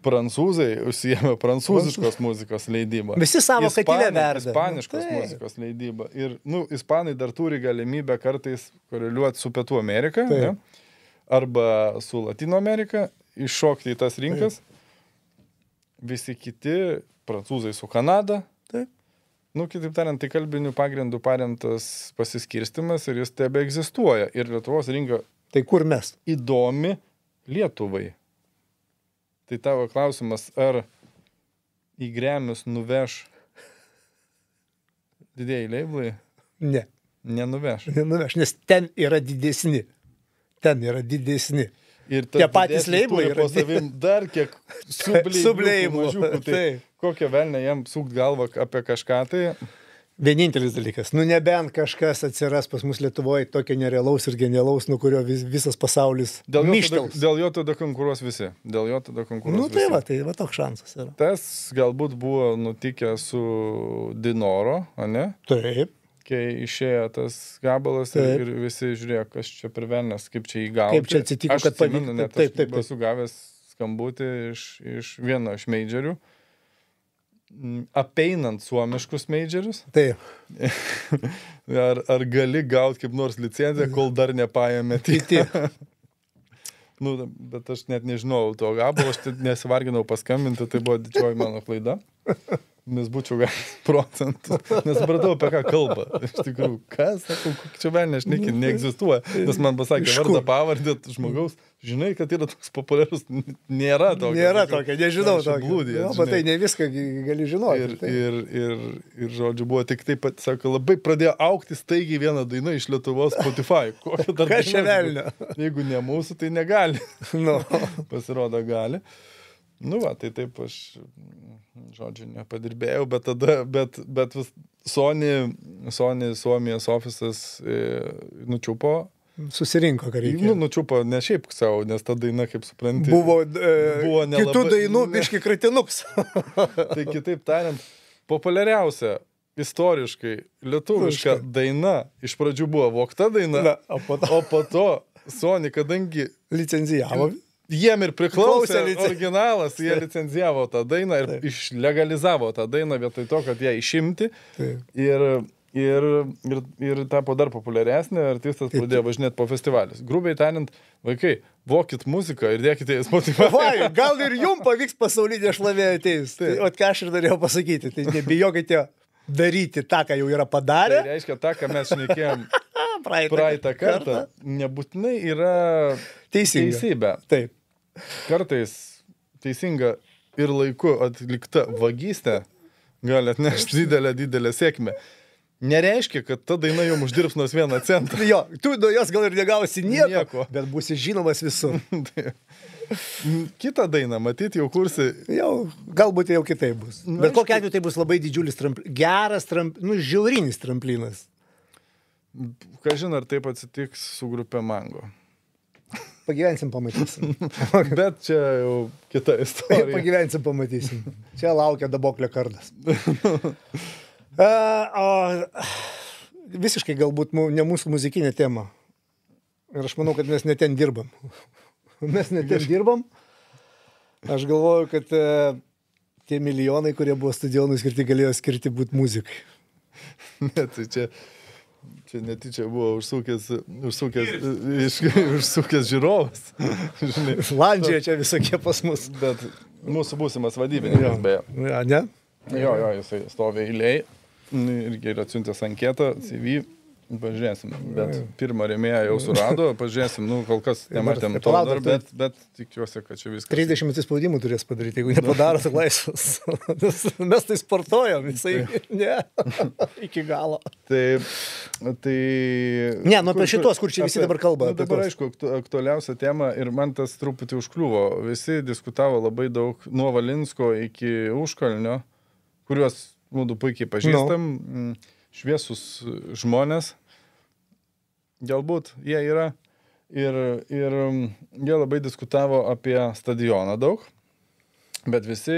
Prancūzai užsiėmė prancūziškos muzikos leidybą. Visi savo katilę verda. Ispaniškos muzikos leidybą. Ir, ispanai dar turi galimybę kartais koreliuoti su Pietų Amerika, ne? Arba su Latino Amerika, iššokti į tas rinkas. Visi kiti, prancūzai su Kanada. Kitaip tariant, tai kalbinių pagrindų paremtas pasiskirstimas ir jis tebe egzistuoja. Ir Lietuvos rinka tai kur mes? Įdomi Lietuvai. Tai tavo klausimas, ar į Gremius nuveš didėjai labelai? Ne. Nenuveš. Nenuveš, nes ten yra didesni. Ir tie patys labelai yra po savim dar kiek subleibų mažiukų. Tai kokią velnę jam sukt galvą apie kažką tai. Vienintelis dalykas. Nebent kažkas atsiras pas mus Lietuvoje tokio nerealaus ir genialaus, nuo kurio visas pasaulis mištels. Dėl jo tada konkuruos visi. Tai va toks šansas yra. Tas galbūt buvo nutikę su Dinoro, ne? Taip. Kai išėjo tas gabalas ir visi žiūrėjo, kas čia per velnės, kaip čia įgauti. Kaip čia atsitiko, kad pavyko. Aš esu gavęs skambutį iš vieno iš majorių. apeinant suomiškus majorius? Taip. Ar gali gauti kaip nors licenciją, kol dar nepaėmė Kiti. Nu, bet aš net nežinau to gabalo, aš nesivarginau paskambinti, tai buvo didžioji mano klaida. Nes būčiau gavęs procentų. Nesupratau, apie ką kalba. Iš tikrųjų, kas, sakau, čia velnė, aš neegzistuoja. Nes man pasakė vardą pavardę žmogaus. Žinai, kad yra toks populiarus. Nėra tokio. Nėra tokio, nežinau tokio. Blūdį. Tai ne viską gali žinoti. Ir žodžiu, buvo tik taip pat, sako, labai pradėjo aukti staigiai vieną dainą iš Lietuvos Spotify. Kas čia velnė? Jeigu ne mūsų, tai negali. No. Pasirodo, gali. Nu va, tai taip aš, žodžiu, nepadirbėjau, bet vis Sony Suomijos ofisas nučiupo. Susirinko, ką reikia. Nučiupo ne šiaip savo, nes ta daina, kaip supranti, buvo nelabai, kitų dainų biški kratinuks. Tai kitaip tariant, populiariausia istoriškai lietuviška daina iš pradžių buvo vogta daina, o po to Sony, kadangi licencijavo. Jiem ir priklausė originalas, jie licenzijavo tą dainą ir išlegalizavo tą dainą vietoj to, kad ją išimti. Ir tapo dar populiaresnė, artistas pradėjo važinėti po festivalius. Grubiai tariant, vaikai, vokit muziką ir dėkite į Spotify. Gal ir jums pavyks pasaulinė šlavė ateis. Tai, ką aš ir norėjau pasakyti, tai nebijokite daryti tą, ką jau yra padarę. Tai reiškia, tą, ką mes šnekėjom praeitą kartą, nebūtinai yra teisybė. Taip. Kartais teisinga ir laiku atlikta vagystė gali atnešti didelę sėkmę. Nereiškia, kad ta daina jums uždirbs nors 1 centą. Jo, tu nuo jos gal ir negausi nieko, bet būsi žinomas visur. Kitą dainą, matyti, jau kursi. Galbūt jau kitaip bus. Bet kokia atveju tai bus labai didžiulis geras, žiaurinis tramplinas. Kažin, ar taip atsitiks su grupė Mango. Pagyvensim, pamatysim. Bet čia jau kita istorija. Pagyvensim, pamatysim. Čia laukia daboklio kardas. Visiškai galbūt ne mūsų muzikinė tema. Ir aš manau, kad mes ne ten dirbam. Aš galvoju, kad tie milijonai, kurie buvo stadionui skirti, galėjo skirti būti muzikai. Ne, tai čia netyčia buvo užsukęs žiūrovas. Landžioje čia visokie pas mus. Bet mūsų būsimas vadybininkas, beje. Ne? Jo, jisai stovi eilėj. Irgi yra atsiuntęs anketą, CV. Pažiūrėsim, bet pirmą rėmėją jau surado, pažiūrėsim, kol kas nematėm to dar, bet tikiuosi, kad čia viskas. 30 spaudimų turės padaryti, jeigu nepadaro, tai laisvas. Mes tai sportuojam, visai ne, iki galo. Tai... Ne, apie šitos, kur čia visi dabar kalba. Dabar, aišku, aktualiausia tema ir man tas truputį užkliuvo. Visi diskutavo labai daug nuo Valinsko iki Užkalnio, kuriuos mūdu puikiai pažįstam. Šviesus žmonės, galbūt jie yra, ir jie labai diskutavo apie stadioną daug, bet visi,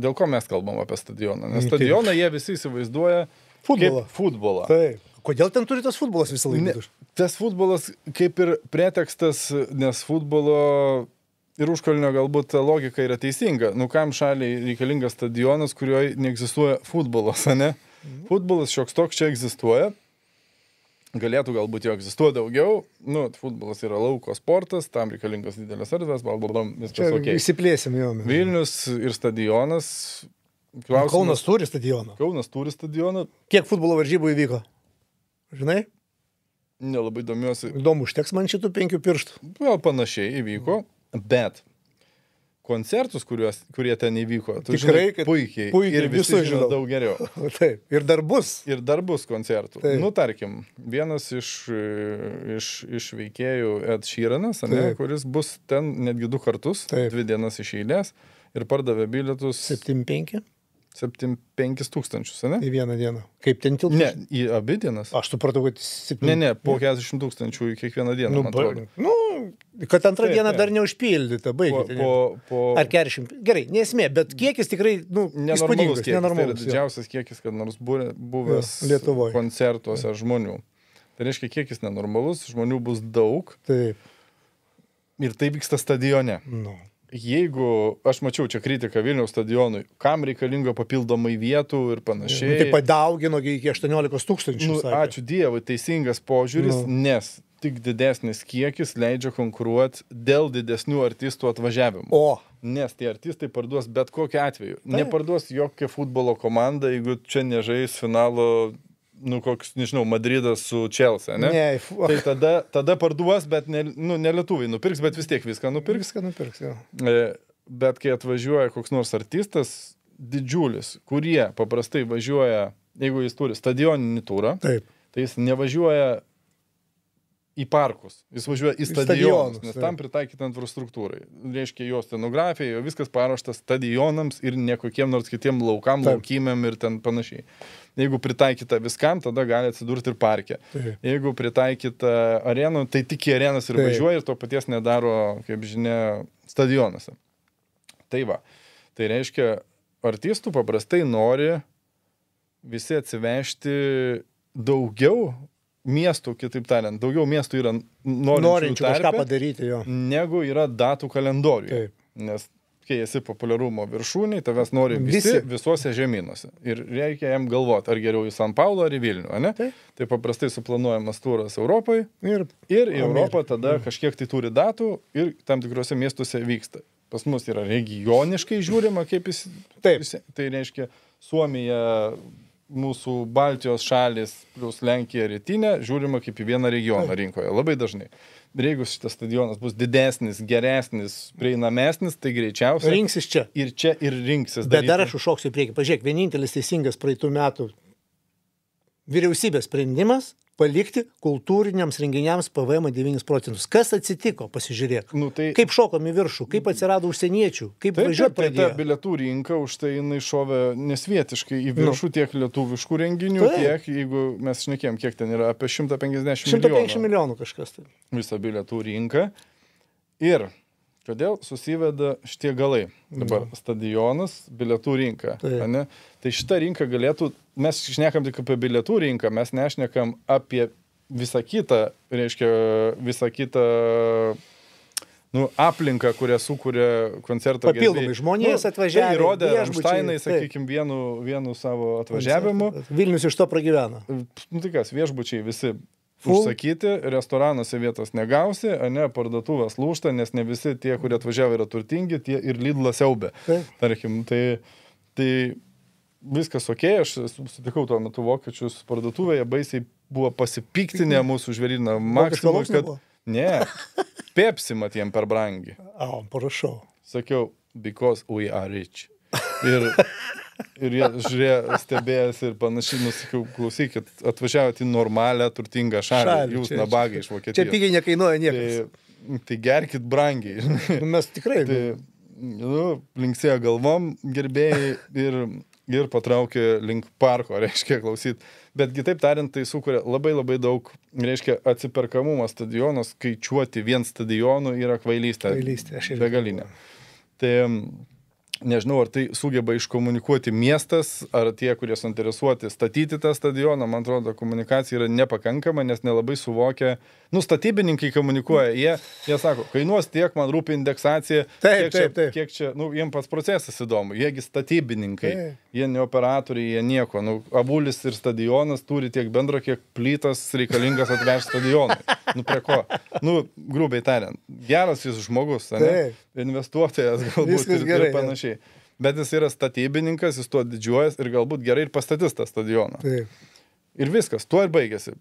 dėl ko mes kalbam apie stadioną, nes stadioną jie visi įsivaizduoja kaip futbolą. Taip. Kodėl ten turi tas futbolas visą laiką? Tas futbolas kaip ir pretekstas, nes futbolo ir Užkalnio galbūt ta logika yra teisinga. Kam šaliai reikalingas stadionas, kurioje neegzistuoja futbolas, ne? Futbolas šioks toks čia egzistuoja, galėtų galbūt jo egzistuoja daugiau, futbolas yra lauko sportas, tam reikalingas didelės erdvės, viskas ok. Įsiplėsim jau. Vilnius ir stadionas. Kaunas turi stadioną. Kaunas turi stadioną. Kiek futbolo varžybų įvyko? Žinai? Nelabai domiuosi. Įdomu, užteks man šitų 5 pirštų. Gal panašiai įvyko, bet koncertus, kurie ten įvyko, tu tikrai, žinai, puikiai ir visi žino daug geriau. Taip, ir dar bus. Ir dar bus koncertų. Taip. Tarkim, vienas iš veikėjų Ed Sheeranas, kuris bus ten netgi 2 kartus, 2 dienas iš eilės ir pardavė bilietus 7-5 tūkstančius, ne? Į vieną dieną. Kaip ten tilpus? Ne, į abi dienas. Aš supratau, kad 7... Ne, po 40 tūkstančių į kiekvieną dieną, man atrodo. Kad antrą dieną dar neužpildyta, baigite. Ar 40... Gerai, nesmė, bet kiekis tikrai, nenormalus kiekis. Tai yra didžiausias kiekis, kad nors buvęs koncertuose žmonių. Tai reiškia, kiekis nenormalus, žmonių bus daug. Taip. Ir tai vyksta stadione. jeigu, aš mačiau čia kritiką Vilniaus stadionui, kam reikalinga papildomai vietų ir panašiai. Tai padaugino iki 18 000. Ačiū Dievui, teisingas požiūris, nes tik didesnis kiekis leidžia konkuruoti dėl didesnių artistų atvažiavimų. Nes tie artistai parduos bet kokiu atveju. Neparduos jokia futbolo komanda, jeigu čia nežais finalo, koks, nežinau, Madridas su Chelsea, ne? Tai tada parduos, bet ne lietuviai nupirks, bet vis tiek viską nupirks. Jo. Bet kai atvažiuoja koks nors artistas didžiulis, kurie paprastai važiuoja, jeigu jis turi stadioninį turą, tai jis nevažiuoja į parkus, jis važiuoja į stadionus, nes tam pritaikyta infrastruktūrai. Reiškia, jo scenografija, jo viskas paruoštas stadionams ir ne kokiem nors kitiem laukam, laukimėm ir ten panašiai. Jeigu pritaikyta viskam, tada gali atsidurti ir parke. Jeigu pritaikyta arenų, tai tik į arenas ir važiuoja ir to paties nedaro, kaip žinia, stadionuose. Tai va. Tai reiškia, artistų paprastai nori visi atsivežti daugiau miestų, kitaip tariant, daugiau miestų yra norinčių kažką padaryti, negu yra datų kalendoriuje. Nes kai esi populiarumo viršūniai, tavęs nori visi visuose žemynuose. Ir reikia jam galvoti, ar geriau į San Paulo, ar į Vilnių, ne? Tai paprastai suplanuojamas turas Europai ir į Europą tada kažkiek tai turi datų ir tam tikrose miestuose vyksta. Pas mus yra regioniškai žiūrima, kaip jis... Tai reiškia, Suomija, mūsų Baltijos šalis plus Lenkija rytinė žiūrima kaip į vieną regioną rinkoje, labai dažnai. Ir jeigu šitas stadionas bus didesnis, geresnis, prieinamesnis, tai greičiausiai... Rinksis čia. Ir čia ir rinksis. Bet dar aš užšoksiu į priekį. Pažiūrėk, vienintelis teisingas praeitų metų vyriausybės sprendimas palikti kultūriniams renginiams PVM 9%. Kas atsitiko, pasižiūrėk. Kaip šokom į viršų, kaip atsirado užsieniečių, kaip važiuoti pradėjo. Ta bilietų rinka už tai jinai šovė nesvietiškai į viršų tiek lietuviškų renginių, tiek, jeigu mes šnekėjom, kiek ten yra, apie 150 milijonų. 150 milijonų kažkas. Visą bilietų rinką. Ir kodėl susiveda šitie galai? Dabar stadionas, bilietų rinka. Tai šita rinka galėtų, mes šnekam tik apie bilietų rinką, mes nešnekam apie visą kitą, reiškia, visą kitą aplinką, kurią sukuria koncerto gerbėjai. Papildomai žmonės atvažiavę. Tai įrodė Ramšteinai, sakykime, vienu savo atvažiavimu. Vilnius iš to pragyveno. Tai kas, viešbučiai visi užsakyti, restoranuose vietos negausi, parduotuvės lūžta, nes ne visi tie, kurie atvažiavo, yra turtingi, tie ir Lidlas siaubė. Tarkim, tai viskas okei, aš sutikau tuo metu vokiečius parduotuvėje, baisiai buvo pasipiktinę mūsų žvėryną Maksimui, kad Pepsi matėm per brangi. Parašau. Sakiau, because we are rich. Ir jie žiūrėjo, stebėjęs ir panašiai, nusakiau, klausykit, atvažiavote į normalią, turtingą šalį, jūs nabagai iš Vokietijos. Čia pigiai nekainuoja niekas. Tai gerkit brangiai. Mes tikrai. Linksėjo galvom gerbėjai ir patraukė link parko, reiškia, klausyt. Bet kitaip tariant, tai sukuria labai labai daug, reiškia, atsiperkamumas stadiono, skaičiuoti vien stadionų yra kvailystė. Begalinė. Tai nežinau, ar tai sugeba iškomunikuoti miestas, ar tie, kurie suinteresuoti statyti tą stadioną, man atrodo, komunikacija yra nepakankama, nes nelabai suvokia, statybininkai komunikuoja, jie sako, kainuos tiek, man rūpi indeksacija, kiek čia, jiems pats procesas įdomu, jiegi statybininkai, jie ne operatoriai, jie nieko, avulis ir stadionas turi tiek bendro, kiek plytas reikalingas atvežti stadionui, prie ko, grubiai tariant, geras jis žmogus, investuotojas galbūt ir panašiai. Bet jis yra statybininkas, jis tuo didžiuojas ir galbūt gerai ir pastatys tą stadioną. Ir viskas, tuo ir baigėsi.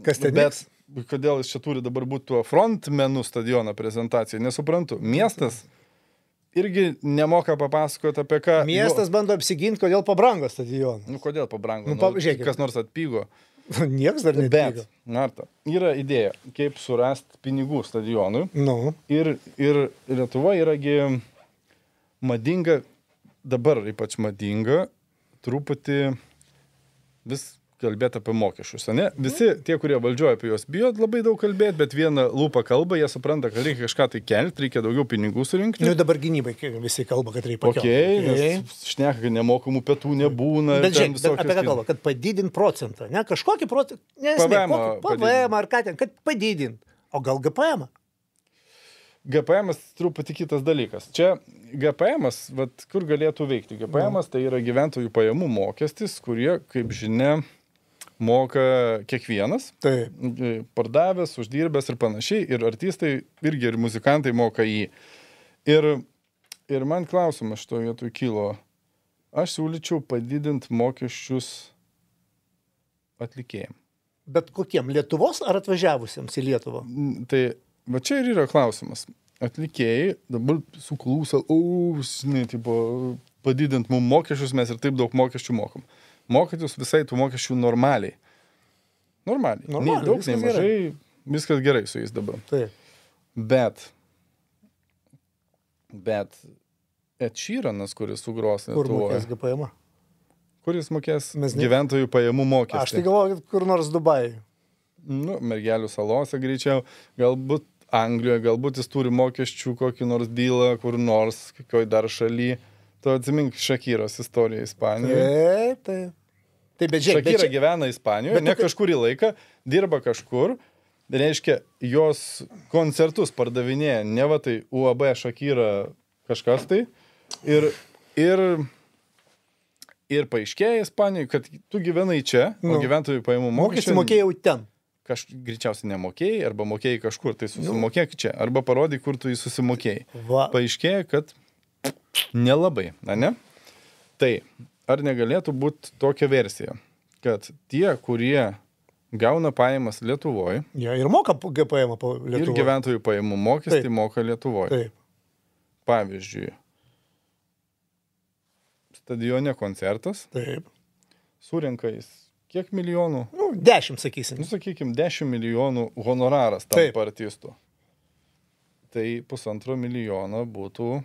Kas ten vyks? Bet kodėl jis čia turi dabar būti tuo frontmenų stadiono prezentacijai, nesuprantu. Miestas irgi nemoka papasakoti apie ką. Miestas bando apsiginti, kodėl pabrango stadioną. Kodėl pabrango? Kas nors atpigo. Niekas dar neatpigo. Bet, Marta, yra idėja, kaip surasti pinigų stadionui. Ir Lietuva yragi madinga, dabar ypač madinga, truputį vis kalbėti apie mokesčius, ne? Visi tie, kurie valdžioja apie juos bijo labai daug kalbėti, bet vieną lūpą kalba, jie supranta, kad reikia kažką tai kelti, reikia daugiau pinigų surinkti. Dabar gynybai visi kalba, kad reikia pakelti. Nes šneka, kad nemokamų pietų nebūna. Bet žiūrėk, apie ką kalba, kad padidint procentą, ne? Kažkokį procentą, PVM ar ką ten, kad padidint. O gal GPM? GPM truputį kitas dalykas. Čia GPM, vat, kur galėtų veikti? GPM tai yra gyventojų pajamų mokestis, kurie, kaip žinia, moka kiekvienas. Taip. Pardavęs, uždirbęs ir panašiai. Ir artistai irgi ir muzikantai moka jį. Ir man klausimas šito vietoj kilo. Aš siūlyčiau padidinti mokesčius atlikėjams. Bet kokiem? Lietuvos ar atvažiavusiems į Lietuvą? Tai va čia ir yra klausimas. Atlikėjai dabar suklūsa, tipo, padidint mums mokesčius, mes ir taip daug mokesčių mokam. Mokat jūs visai tų mokesčių normaliai. Normaliai. Nei daug, nei mažai. Viskas gerai su jais dabar. Taip. Bet Ed Sheeranas, kuris sugros Kur Lietuvoje. mokės GPM? Kuris mokės gyventojų pajamų mokestį. Aš tai galvoju, kur nors Dubajui. Nu, Mergelių salose greičiau, galbūt Anglijoje, galbūt jis turi mokesčių kokį nors dylą, kur nors, kokioj dar šaly. Tu atsimink Šakyros istoriją Ispanijoje. Taip. Bet žiūrėk, Šakyra gyvena Ispanijoje, ne kažkurį laiką, dirba kažkur. Reiškia, jos koncertus pardavinėja, ne va tai UAB Šakyra kažkas tai. Ir paaiškėja Ispanijoje, kad tu gyvenai čia, o gyventojų pajamų mokestį mokėjau ten. Greičiausiai nemokėjai, arba mokėjai kažkur, tai susimokėk čia, arba parodyk, kur tu jį susimokėjai. Paaiškėja, kad nelabai, ne? Tai, ar negalėtų būti tokia versija, kad tie, kurie gauna pajamas Lietuvoje, ir moka GPM Lietuvoje. Ir gyventojų pajamų mokestį moka Lietuvoje. Taip. Pavyzdžiui, stadione koncertas. Taip. Surenka jis kiek milijonų? 10, sakysim. Sakykim, 10 milijonų honoraras tam artistų. Tai 1,5 milijono būtų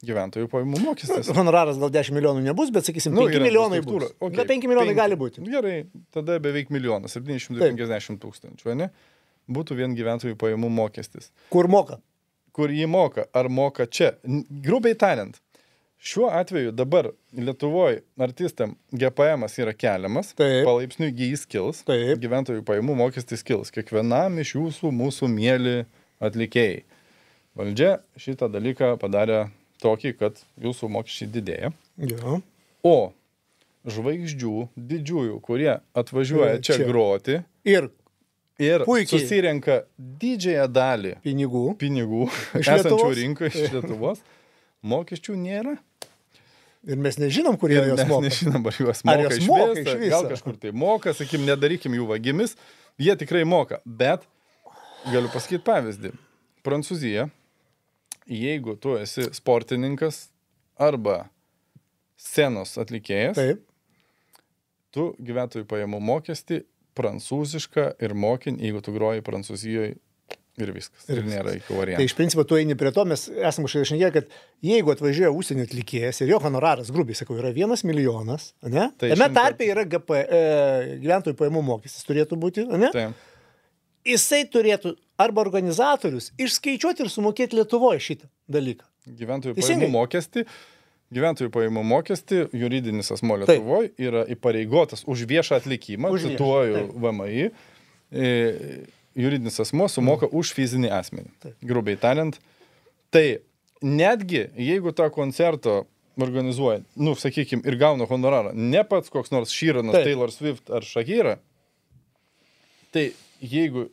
gyventojų pajamų mokestis. Honoraras gal 10 milijonų nebus, bet sakysim, 5 milijonai bus. Okay. 5 milijonai gali būti. Gerai, tada beveik milijonas, 750 tūkstančių, ne? Būtų vien gyventojų pajamų mokestis. Kur moka? Kur jį moka, ar moka čia. Grubiai tariant, šiuo atveju dabar Lietuvoje artistam GPM-as yra keliamas, palaipsniui jis kils, gyventojų pajamų mokestis kils, kiekvienam iš jūsų mūsų mieli atlikėjai. Valdžia šitą dalyką padarė tokį, kad jūsų mokesčiai didėja. Ja. O žvaigždžių didžiųjų, kurie atvažiuoja čia groti ir susirenka didžiąją dalį pinigų esančių rinkoje iš Lietuvos, mokesčių nėra. Ir mes nežinom, kur jie jos moka. Mes nežinom, ar juos moka iš viso. Gal kažkur tai moka, sakykim, nedarykim jų vagimis. Jie tikrai moka. Bet galiu pasakyti pavyzdį. Prancūzija, jeigu tu esi sportininkas arba scenos atlikėjas, tu gyventojų pajamų mokestį prancūzišką ir mokin, jeigu tu groji Prancūzijoje ir viskas. Ir nėra iki variantų. Tai iš principo tu eini prie to, mes esame šnekėję, kad jeigu atvažiuoja užsienio atlikėjas ir jo honoraras, grubiai sakau, yra 1 milijonas, ne? Tame tarpe yra gyventojų pajamų mokestis turėtų būti, ne? Taip. Jisai turėtų arba organizatorius išskaičiuoti ir sumokėti Lietuvoje šitą dalyką. Gyventojų pajamų mokestį juridinis asmuo Lietuvoje yra įpareigotas už viešą atlikimą, cituoju VMI, juridinis asmuo sumoka už fizinį asmenį. Grubiai tariant. Tai netgi, jeigu tą koncertą organizuoja, sakykim, ir gauna honorarą, ne pats koks nors Sheeranas, Taylor Swift ar Shakira, tai jeigu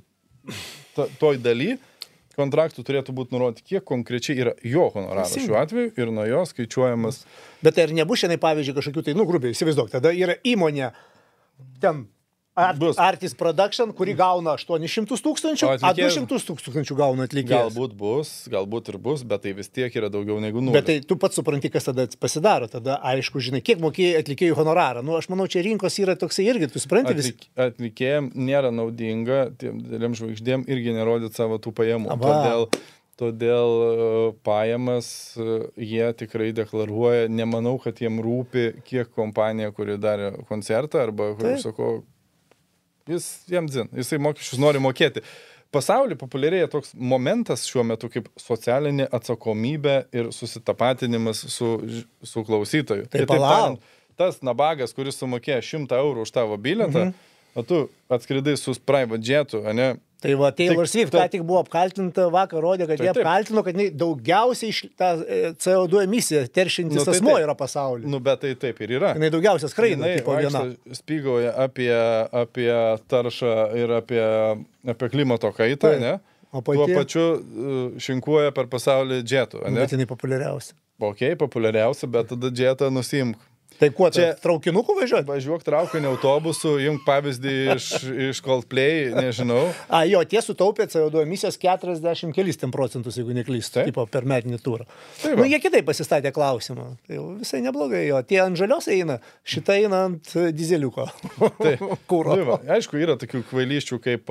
toj daly kontraktų turėtų būti nurodyti, kiek konkrečiai yra jo honoraras šiuo atveju ir nuo jo skaičiuojamas. Bet tai ir nebus šiandien, pavyzdžiui, kažkokių tai, grubiai, įsivaizduok, tada yra įmonė ten Artist Production, kuri gauna 800 tūkstančių, a 200 tūkstančių gauna atlikėjas. Galbūt ir bus, bet tai vis tiek yra daugiau negu 0. Bet tai tu pats supranti, kas tada pasidaro. Tada aišku, žinai, kiek mokėjai atlikėjų honorarą. Aš manau, čia rinkos yra toksai irgi, tu supranti vis. Atlikėjim nėra naudinga, tiem didelėm žvaigždėm irgi nerodyti savo tų pajamų. Todėl pajamas jie tikrai deklaruoja. Nemanau, kad jiem rūpi, kiek kompanija, kuri darė koncertą, arba, kuri sako, jisai mokesčius nori mokėti. Pasaulyje populiarėja toks momentas šiuo metu kaip socialinė atsakomybė ir susitapatinimas su klausytoju. Tai palauk. Tas nabagas, kuris sumokėjo 100 eurų už tavo bilietą, o tu atskridai su private jetu, Tai va, Taylor Swift ką tik buvo apkaltinta, vakar rodė, kad jie apkaltino, kad daugiausiai iš tą CO2 emisiją teršintis asmuo yra pasaulyje. Nu, bet tai taip ir yra. Jinai daugiausia skraida, tipo viena. Spygauja apie taršą ir apie klimato kaitą, ne? O tuo pačiu šinkuoja per pasaulį džetų, ne? Bet jinai populiariausia. Ok, populiariausia, bet tada džetą nusimk. Tai kuo čia traukinuku važiuoti? Važiuok traukinį autobusu, jung pavyzdį iš Coldplay, nežinau. Jo, tie sutaupė CO2 emisijos 40 kelis procentus, jeigu neklystu, tipo per metinį turą. Nu, jie kitaip pasistatė klausimą. Tai visai neblogai jo. Tie ant žalios eina, šitą eina ant dizeliuko. Kūro. Tai va, aišku, yra tokių kvailyščių, kaip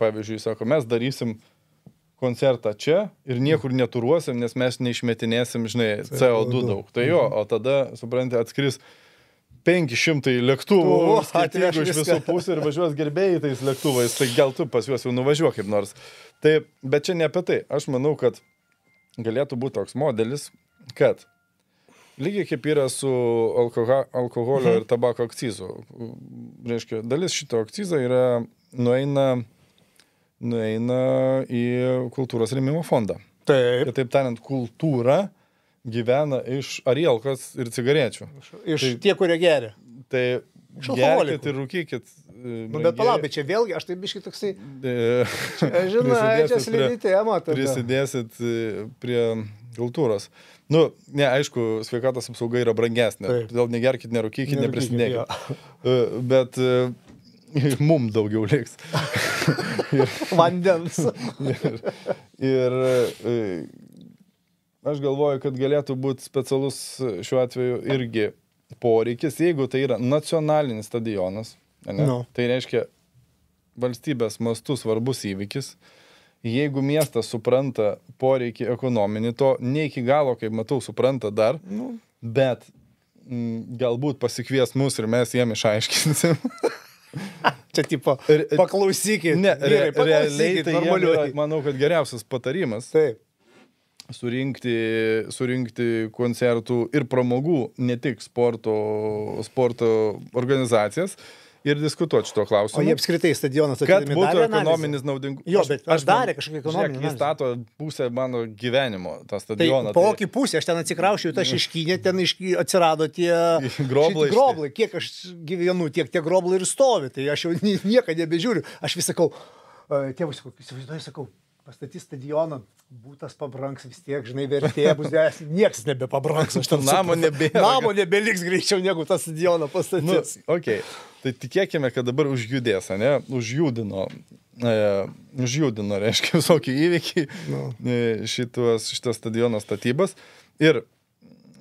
pavyzdžiui, sako, mes darysim koncertą čia ir niekur neturuosim, nes mes neišmetinėsim, žinai, CO2 daug. Tai jo, o tada, supranti, atskris 500 lėktuvų skirtingų iš visų pusių ir važiuos gerbėjai tais lėktuvais, tai gal tu pas juos jau nuvažiuok kaip nors. Tai, bet čia ne apie tai. Aš manau, kad galėtų būti toks modelis, kad lygiai kaip yra su alkoholio ir tabako akcizu. Reiškia, dalis šito akcizo yra nueina į kultūros rėmimo fondą. Taip. Kitaip tariant, kultūra gyvena iš arielkos ir cigarečių. Iš tie, kurie geria. Tai gerkit ir rūkykit. Nu, bet palauk, bet čia vėlgi, aš tai biškai toksai... Žinai, čia slidyti emotą. Prisidėsit prie kultūros. Nu, ne, aišku, sveikatos apsauga yra brangesnė. Todėl negerkit, nerūkykit, neprisidėkit. Bet... mum daugiau liks. Vandens. Ir aš galvoju, kad galėtų būti specialus šiuo atveju irgi poreikis, jeigu tai yra nacionalinis stadionas, tai reiškia valstybės mastų svarbus įvykis. Jeigu miestas supranta poreikį ekonominį, to ne iki galo, kaip matau, supranta dar, bet galbūt pasikvies mus ir mes jiem išaiškinsim. Čia tipo, paklausykit. Ne, realiai tai yra, manau, kad geriausias patarimas surinkti koncertų ir pramogų, ne tik sporto organizacijas ir diskutuoti šito klausimu. O jie apskritai stadionas kad būtų ekonominis naudingumas. Jo, bet aš darė kažkokį ekonominį analizę. Jis stato pusę mano gyvenimo, tą stadioną. Tai po kokį pusę, aš ten atsikraušiu, tą Šeškinę, ten išrado tie groblai. Kiek aš gyvenu, tiek tie groblai ir stovi. Tai aš jau nieką nebežiūriu. Aš vis sakau, tėvus, įsivaizduoju, sakau, pastatys stadioną, būtas pabranks vis tiek, žinai, vertė bus dėsnis, niekas nebepabranks. Namo nebėra. Namo nebeliks greičiau, negu tą stadioną pastatys. Okay. Tai tikėkime, kad dabar užjudės, ne? Užjudino, reiškia, visokie įvykiai šitas stadiono statybas. Ir...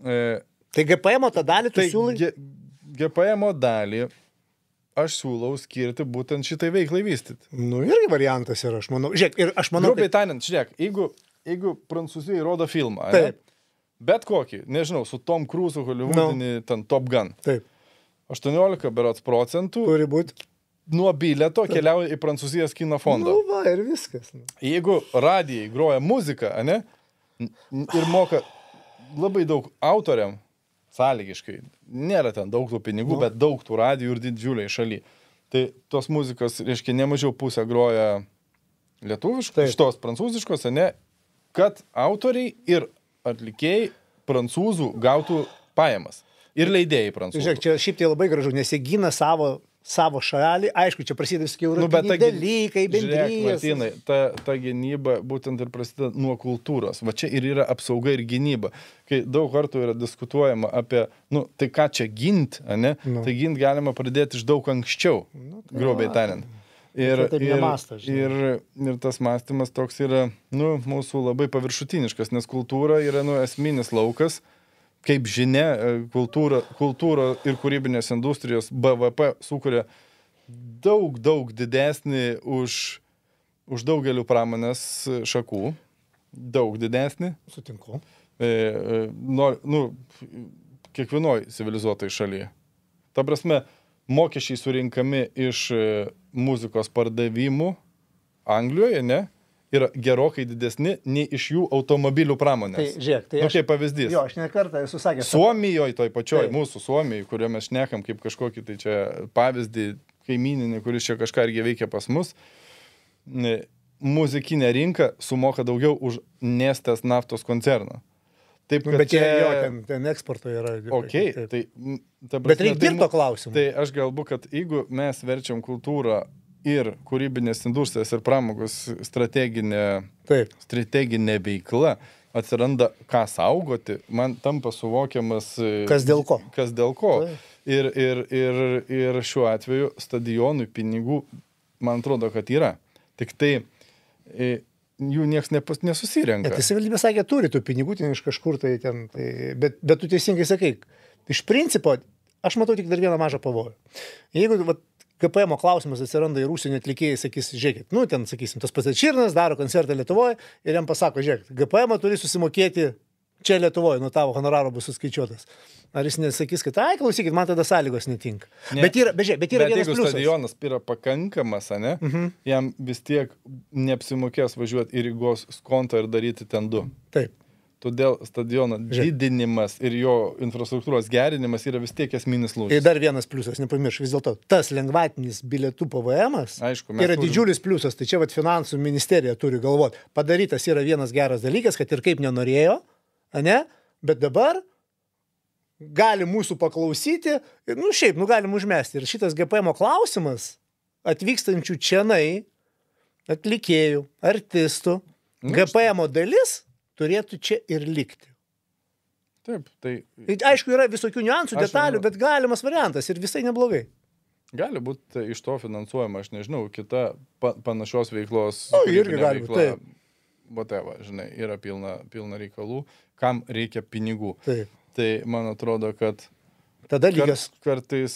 Tai GPM tą dalį tu siūlai? GPM dalį aš siūlau skirti būtent šitai veiklai vystyti. Nu, irgi variantas yra, aš manau. Žiūrėk, ir aš manau, grubiai tariant, žiūrėk, jeigu Prancūzijai rodo filmą, bet kokį, nežinau, su Tom Cruise, Hollywoodinį, ten Top Gun. Taip. 18 berods procentų turi būti nuo bilieto keliauja į Prancūzijos kino fondą. Nu va, ir viskas. Jeigu radijai groja muziką, ne, ir moka labai daug autoriam, sąlygiškai, nėra ten daug tų pinigų, bet daug tų radijų ir didžiuliai šaly. Tai tos muzikos, reiškia, nemažiau pusę groja lietuviškos, šitos prancūziškos, ne, kad autoriai ir atlikėjai prancūzų gautų pajamas. Ir leidėjai prancūzų. Žiūrėk, čia šiaip tai labai gražu, nes jie gina savo šalį. Aišku, čia prasideda visokie europiniai dalykai, bendrijos. Žiūrėk, Martynai, ta gynyba būtent ir prasideda nuo kultūros. Va čia ir yra apsauga ir gynyba. Kai daug kartų yra diskutuojama apie, tai ką čia gint, ne? Tai gint galima pradėti iš daug anksčiau, grubiai tariant. Ir tas mąstymas toks yra, mūsų labai paviršutiniškas, nes kultūra yra, esminis laukas. Kaip žinia, kultūra ir kūrybinės industrijos BVP sukuria daug didesnį už daugelių pramonės šakų. Daug didesnį. Sutinku. Kiekvienoj civilizuotai šalyje. Ta prasme, mokesčiai surinkami iš muzikos pardavimų Anglijoje, ne? Yra gerokai didesni nei iš jų automobilių pramonės. Tai žiūrėk, kaip pavyzdys. Jo, aš ne kartą esu sakęs. Suomijoje, toj pačioj, mūsų Suomijoje, kurioje mes šnekam kaip kažkokį tai čia pavyzdį kaimyninį, kuris čia kažką irgi veikia pas mus, muzikinė rinka sumoka daugiau už Nestės naftos koncerną. Taip, kad bet ten eksporto yra. Okay, tai, bet reikia dirbto klausimą. Tai aš galbūt, kad jeigu mes verčiam kultūrą ir kūrybinės industrijas ir pramogos strateginė veikla, atsiranda ką saugoti, man tampa suvokiamas... Kas dėl ko. Ir šiuo atveju stadionui pinigų, man atrodo, kad yra. Tik tai jų nieks nesusirenka. Tai savivaldybė sakė, turi tų pinigų ten iš kažkur tai ten. Bet tu teisingai sakai, iš principo, aš matau tik dar vieną mažą pavojų. Jeigu GPM klausimas atsiranda ir užsienio atlikėjai sakys, žiūrėkit, ten, sakysim, tas pats Čirnas daro koncertą Lietuvoje ir jam pasako, žiūrėkit, GPM turi susimokėti čia Lietuvoje, tavo honoraro bus suskaičiuotas. Ar jis nesakys, kad, klausykit, man tada sąlygos netinka. Ne. Bet yra vienas jeigu pliusas. Stadionas yra pakankamas, ne, jam vis tiek neapsimokės važiuoti į Rygos skontą ir daryti ten 2. Taip. Todėl stadiono didinimas ir jo infrastruktūros gerinimas yra vis tiek esminis lūžis. Ir dar vienas pliusas, nepamiršk, vis dėlto, tas lengvatinis bilietų PVM-as yra didžiulis pliusas, tai čia finansų ministerija turi galvoti. Padarytas yra vienas geras dalykas, kad ir kaip nenorėjo, ne, bet dabar gali mūsų paklausyti, galim užmesti. Ir šitas GPM klausimas atvykstančių čianai, atlikėjų, artistų, GPM dalis turėtų čia ir likti. Taip, tai... Aišku, yra visokių niuansų, detalių, bet galimas variantas ir visai neblogai. Gali būti iš to finansuojama, aš nežinau, kita panašios veiklos... irgi gali būti, taip. Whatever, žinai, yra pilna reikalų, kam reikia pinigų. Taip. Tai man atrodo, kad kartais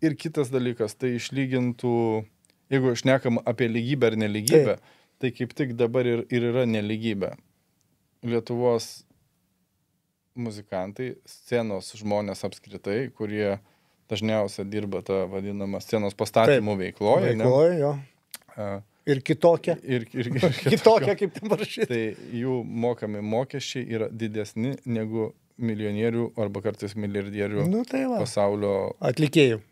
ir kitas dalykas, tai išlygintų, jeigu šnekam apie lygybę ar nelygybę, tai kaip tik dabar ir yra nelygybė. Lietuvos muzikantai, scenos žmonės apskritai, kurie dažniausiai dirba tą vadinamą scenos pastatymų veikloje. Veikloje, jo. Ir kitokia. Ir kitokia, kaip ten parašyti. Tai jų mokami mokesčiai yra didesni negu milijonierių arba kartais milijardierių pasaulio atlikėjų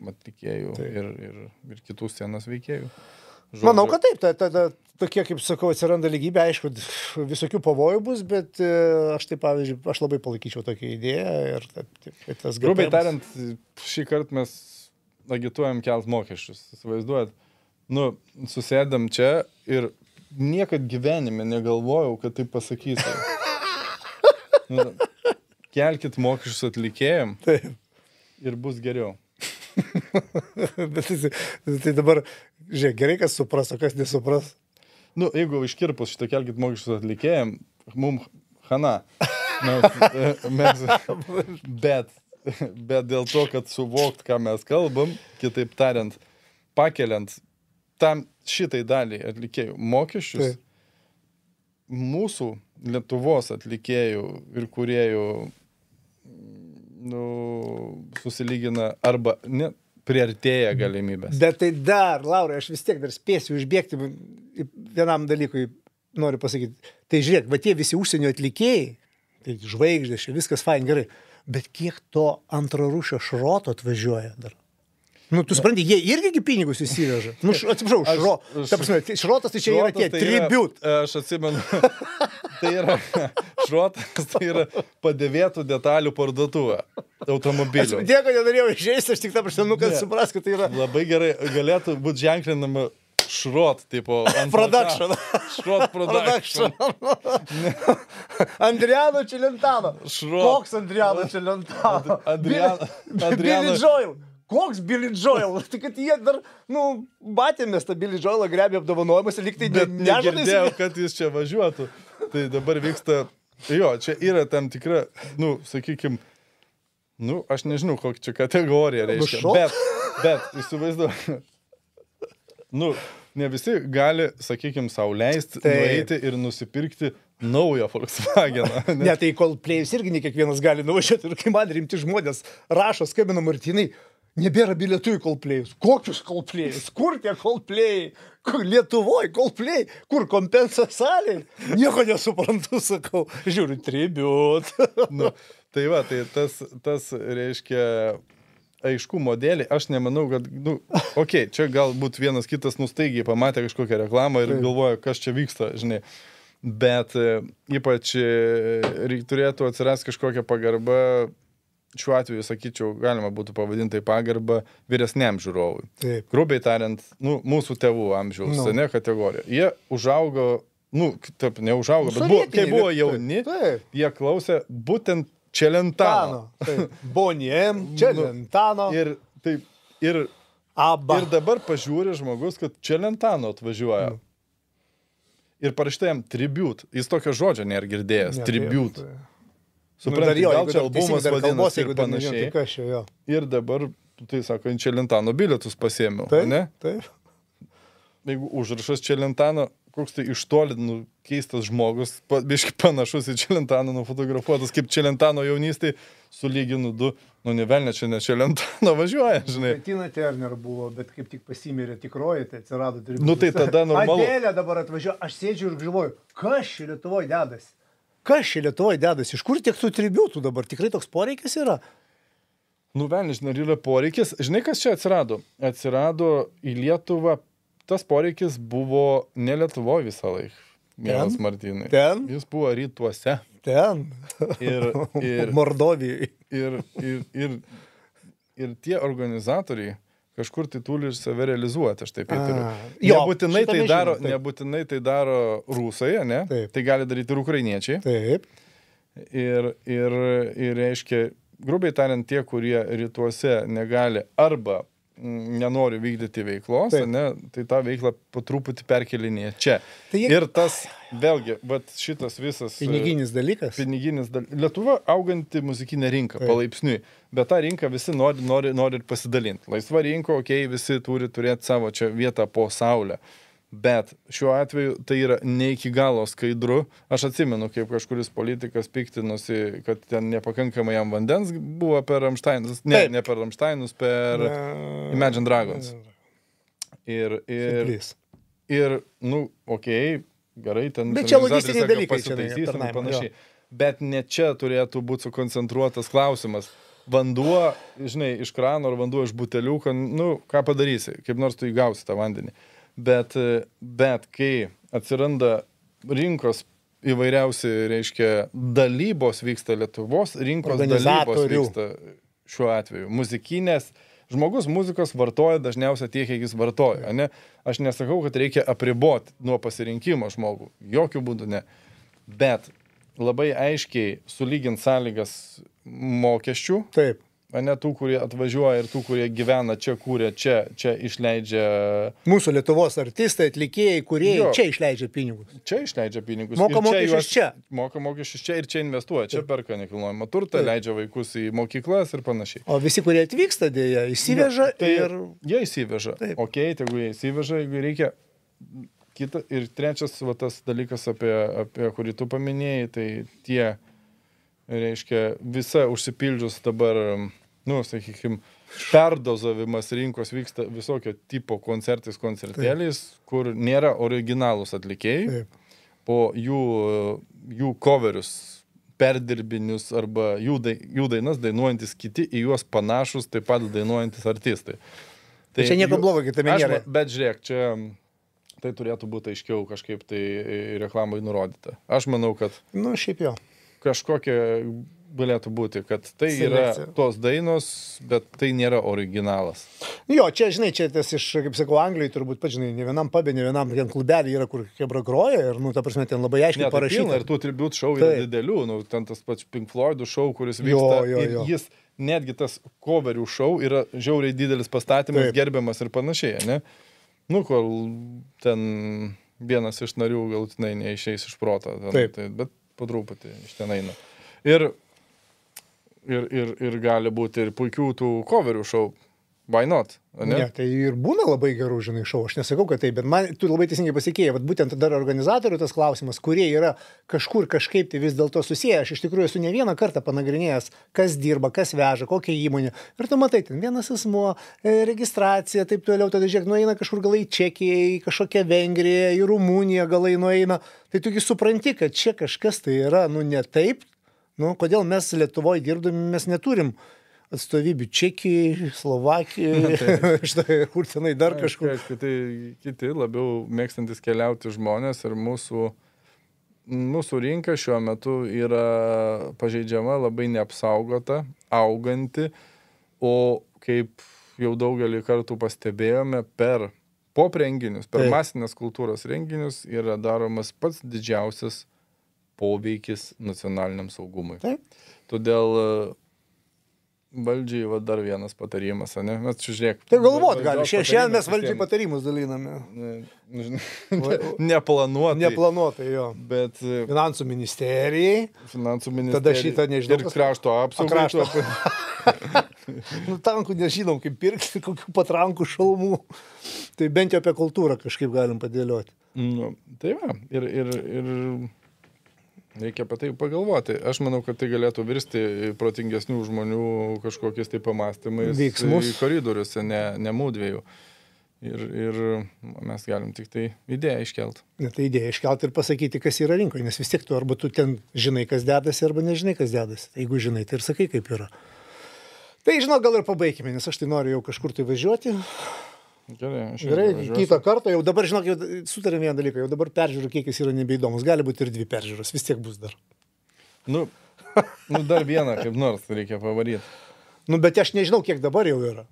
ir kitų scenos veikėjų. Žodžiu. Manau, kad taip, tokie, kaip sakau, atsiranda lygybė, aišku, visokių pavojų bus, bet aš tai, pavyzdžiui, aš labai palaikyčiau tokią idėją ir tas grubiai tariant, šį kartą mes agituojam kelt mokesčius, įsivaizduojat, susėdam čia ir niekad gyvenime negalvojau, kad taip pasakysiu. Kelkit mokesčius atlikėjam ir bus geriau. Tai dabar, žiūrėk, gerai, kas supras, o kas nesupras. Jeigu iškirpus šitą kelkit mokesčius atlikėjam, mum hana. Bet dėl to, kad suvokt, ką mes kalbam, kitaip tariant, pakeliant tam šitai daliai atlikėjų mokesčius, mūsų Lietuvos atlikėjų ir kūrėjų susilygina arba priartėja galimybės. Bet tai dar, Laurai, aš vis tiek dar spėsiu užbėgti vienam dalykui, noriu pasakyti. Tai žiūrėk, va tie visi užsienio atlikėjai, tai žvaigždės, viskas fain, gerai, bet kiek to antrarūšio šroto atvažiuoja dar? Tu supranti, jie irgi pinigus įsiveža. Atsiprašau, šrotas tai čia yra tie tribut. Aš atsimenu, tai yra šrotas, tai yra padėvėtų detalių parduotuvė automobilių. Aš nieko nenorėjau išėsti, aš tik kad supras, kad tai yra... Labai gerai galėtų būti ženklinama šrot, tipo... Production. Šrot production. Andriano Čelentano. Koks Andriano Čelentano? Billy Joel. Koks Billy Joel? Tai kad jie dar, batėmės tą Billy Joelą, grebė apdovanojimus ir lyg tai negirdėjau, kad jis čia važiuotų. Tai dabar vyksta, čia yra tam tikra, sakykim, aš nežinau, kokia čia kategorija reiškia, bet įsivaizduoju, ne visi gali, sakykim, sau leisti, nueiti ir nusipirkti naują Volkswageną. Ne, tai Coldplay'us irgi ne kiekvienas gali nuvažiuoti ir kai man rimti žmonės rašo, skambina Martynai, nebėra bilietų į Coldplay'us. Kokius Coldplay'us? Kur tie Coldplay'ai? Lietuvoje Coldplay? Kur kompensa salė? Nieko nesuprantu, sakau. Žiūriu, tribut. Tai va, tai tas reiškia aiškumo dėlį, aš nemanau, kad, nu, čia galbūt vienas kitas nustaigiai pamatė kažkokią reklamą ir galvoja, kas čia vyksta, žinai. Bet ypač turėtų atsirasti kažkokia pagarba, šiuo atveju, sakyčiau, galima būtų pavadinti pagarba vyresniam žiūrovui. Taip. Grubiai tariant, nu, mūsų tėvų amžiaus, ne kategorija. Jie užaugo, nu, taip, neužaugo, bet kai buvo jauni, jie klausė būtent Celentano. Boniem, Celentano. Ir dabar pažiūri žmogus, kad Celentano atvažiuoja. Ir parašyta jam tribute. Jis tokio žodžio nėra girdėjęs. Tribute. Supranti, gal čia albumas vadinasi ir panašiai. Ir dabar, tai sako, Celentano bilietus pasiėmiau. Taip. Jeigu užrašas Celentano, koks tai iš toli, nu, keistas žmogus, biški panašus į Celentano nufotografuotas, kaip Celentano jaunystėj, sulyginu du, nu, nevelnė čia ne Celentano važiuoja, žinai. Tina Turner buvo, bet kaip tik pasimirė tikroji, tai atsirado tributas. Nu, tai tada normalu. Adėlė dabar atvažiuoja, aš sėdžiu ir galvoju, kas čia Lietuvoje dedasi? Kas čia Lietuvoje dedasi? Iš kur tiek tų tributų dabar? Tikrai toks poreikis yra? Nu, velnė, žinai, yra poreikis. Žinai, kas čia atsirado? Atsirado į Lietuvą. Tas poreikis buvo ne Lietuvoje visą laiką, mielas Martynai. Ten? Jis buvo rytuose. Ten. Ir Mordovijai. Ir tie organizatoriai kažkur tai turi ir save realizuoti, aš taip įtariu. Nebūtinai tai daro rusai, ne? Taip. Tai gali daryti ir ukrainiečiai. Taip. Ir reiškia, grubiai tariant, tie, kurie rytuose negali arba nenori vykdyti veiklos, ne, tai tą veiklą po truputį perkelinėje čia. Ir tas, vėlgi, bet šitas visas... Piniginis dalykas. Lietuva auganti muzikinė rinka, palaipsniui, bet tą rinką visi nori ir pasidalinti. Laisva rinka, visi turi turėti savo čia vietą po saulę. Bet šiuo atveju tai yra ne iki galo skaidru. Aš atsimenu, kaip kažkuris politikas piktinosi, kad ten nepakankamai jam vandens buvo per Rammsteinus. Ne per Rammsteinus, per Imagine Dragons. Ir nu, gerai, ten... Bet čia logistiniai dalykai pasitaisysim ir panašiai. Bet ne čia turėtų būti sukoncentruotas klausimas. Vanduo, žinai, iš krano ar vanduo iš buteliuko, nu, ką padarysi, kaip nors tu įgausi tą vandenį. Bet kai atsiranda rinkos įvairiausi, reiškia, dalybos vyksta Lietuvos, rinkos dalybos vyksta šiuo atveju. Muzikinės, žmogus muzikos vartoja dažniausiai tiek, kiek jis vartoja. Ne? Aš nesakau, kad reikia apriboti nuo pasirinkimo žmogų. Jokių būdų ne. Bet labai aiškiai sulygint sąlygas mokesčių. Taip. Ne tų, kurie atvažiuoja ir tų, kurie gyvena čia, kūrė čia išleidžia... Mūsų Lietuvos artistai, atlikėjai, kūrėjai čia išleidžia pinigus. Čia išleidžia pinigus. Moka mokesčius čia. Moka mokesčius čia ir čia investuoja. Čia perka nekilnojamą turtą, leidžia vaikus į mokyklas ir panašiai. O visi, kurie atvyksta, dėja, įsiveža ir... Jie įsiveža. Tegu jie įsiveža, jeigu reikia... Ir trečias tas dalykas, apie kurį tu paminėjai, tai tie, reiškia, visa užsipildžius dabar... Nu, sakykime, perdozavimas rinkos vyksta visokio tipo koncertėliais, kur nėra originalūs atlikėjai, o jų coverius, perdirbinius arba jų dainas dainuojantis kiti, į juos panašus, taip pat dainuojantis artistai. Tai čia nieko blogo, kitame nėra. Bet žiūrėk, čia tai turėtų būti aiškiau kažkaip tai reklamai nurodyta. Aš manau, kad... Nu, šiaip jo. Kažkokia... galėtų būti, kad tai selekcija. Yra tos dainos, bet tai nėra originalas. Jo, čia, žinai, čia tas iš, kaip sakau, Anglijai turbūt, žinai, ne vienam pubė, ne vienam ten klubelį yra, kur Hebra groja ir, nu, ta prasme, ten labai aiškiai parašyta. Ir tų tribute show yra didelių, nu, ten tas pats Pink Floydų show, kuris vyksta, ir jis, netgi tas coverių show yra žiauriai didelis pastatymas, gerbiamas ir panašiai, ne? Nu, kol ten vienas iš narių galutinai neišeis iš proto, bet po truputį iš ten eina. Ir gali būti ir puikių tų coverių show. Why not? Ne, tai ir būna labai gerų, žinai, šou. Aš nesakau, kad taip, bet man tu labai teisingai pasakėjai, vat būtent dar organizatorių tas klausimas, kurie yra kažkur kažkaip tai vis dėlto susiję. Aš iš tikrųjų esu ne vieną kartą panagrinėjęs, kas dirba, kas veža, kokia įmonė. Ir tu matai, ten vienas asmuo, registracija, taip toliau, tada žiūrėk, nueina kažkur gal į Čekiją, į kažkokią Vengriją, į Rumuniją galai nueina. Tai tu supranti, kad čia kažkas tai yra, nu, ne taip. Nu, kodėl mes Lietuvoje dirbdami, mes neturim atstovybių Čekijai, Slovakijai, štai, kur tenai dar kažkur. Aišku, tai kiti labiau mėgstantis keliauti žmonės ir mūsų rinka šiuo metu yra pažeidžiama, labai neapsaugota, auganti, o kaip jau daugelį kartų pastebėjome, per pop renginius, per masinės kultūros renginius yra daromas pats didžiausias poveikis nacionaliniam saugumui. Taip. Todėl valdžiai dar vienas patarimas, ne? Mes čia žiūrėk. Tai galvot gali. Šiandien mes valdžiai patarimus daliname. Neplanuotai, jo. Bet Finansų ministerijai. Tada šitą nežinau. Ir krašto apsaugai. Tankų nežinom, kaip pirkti, kokių patrankų šalmų. Tai bent jau apie kultūrą kažkaip galim padėlioti. Tai va, ir reikia apie tai pagalvoti. Aš manau, kad tai galėtų virsti protingesnių žmonių kažkokiais tai pamastymais veiksmus koridoriuose, ne mūdviejų. Ir mes galim tik tai idėją iškelt. Tai idėją iškelt ir pasakyti, kas yra rinkoje, nes vis tiek tu arba tu ten žinai, kas dedasi, arba nežinai, kas dedasi. Tai jeigu žinai, tai ir sakai, kaip yra. Tai žinau, gal ir pabaigime, nes aš tai noriu jau kažkur tai važiuoti. Gerai, kitą kartą, jau dabar, žinok, jau sutarėm vieną dalyką, jau dabar peržiūrų kiekis yra nebeįdomus, gali būti ir 2 peržiūros, vis tiek bus dar. Dar vieną, kaip nors reikia pavaryti. Bet aš nežinau, kiek dabar jau yra.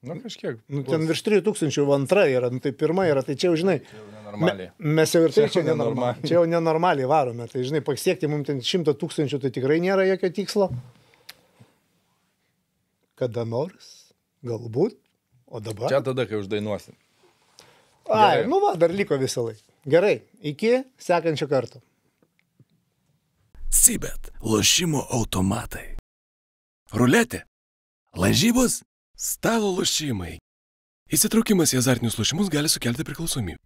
Kažkiek. Ten virš 3000 antra yra, tai pirma yra, tai čia jau, žinai, čia jau nenormaliai. Mes jau ir tai čia nenormaliai. Čia jau nenormaliai varome, tai žinai, pasiekti mums ten 100 000, tai tikrai nėra jokio tikslo. Kada nors. Galbūt, o dabar? Čia tada, kai uždainuosim. Dar liko visą laiką. Gerai, iki sekančio karto. Cibet, lošimo automatai. Ruletė, lažybos, stalo lošimai. Įsitraukimas į azartinius lošimus gali sukelti priklausomybę.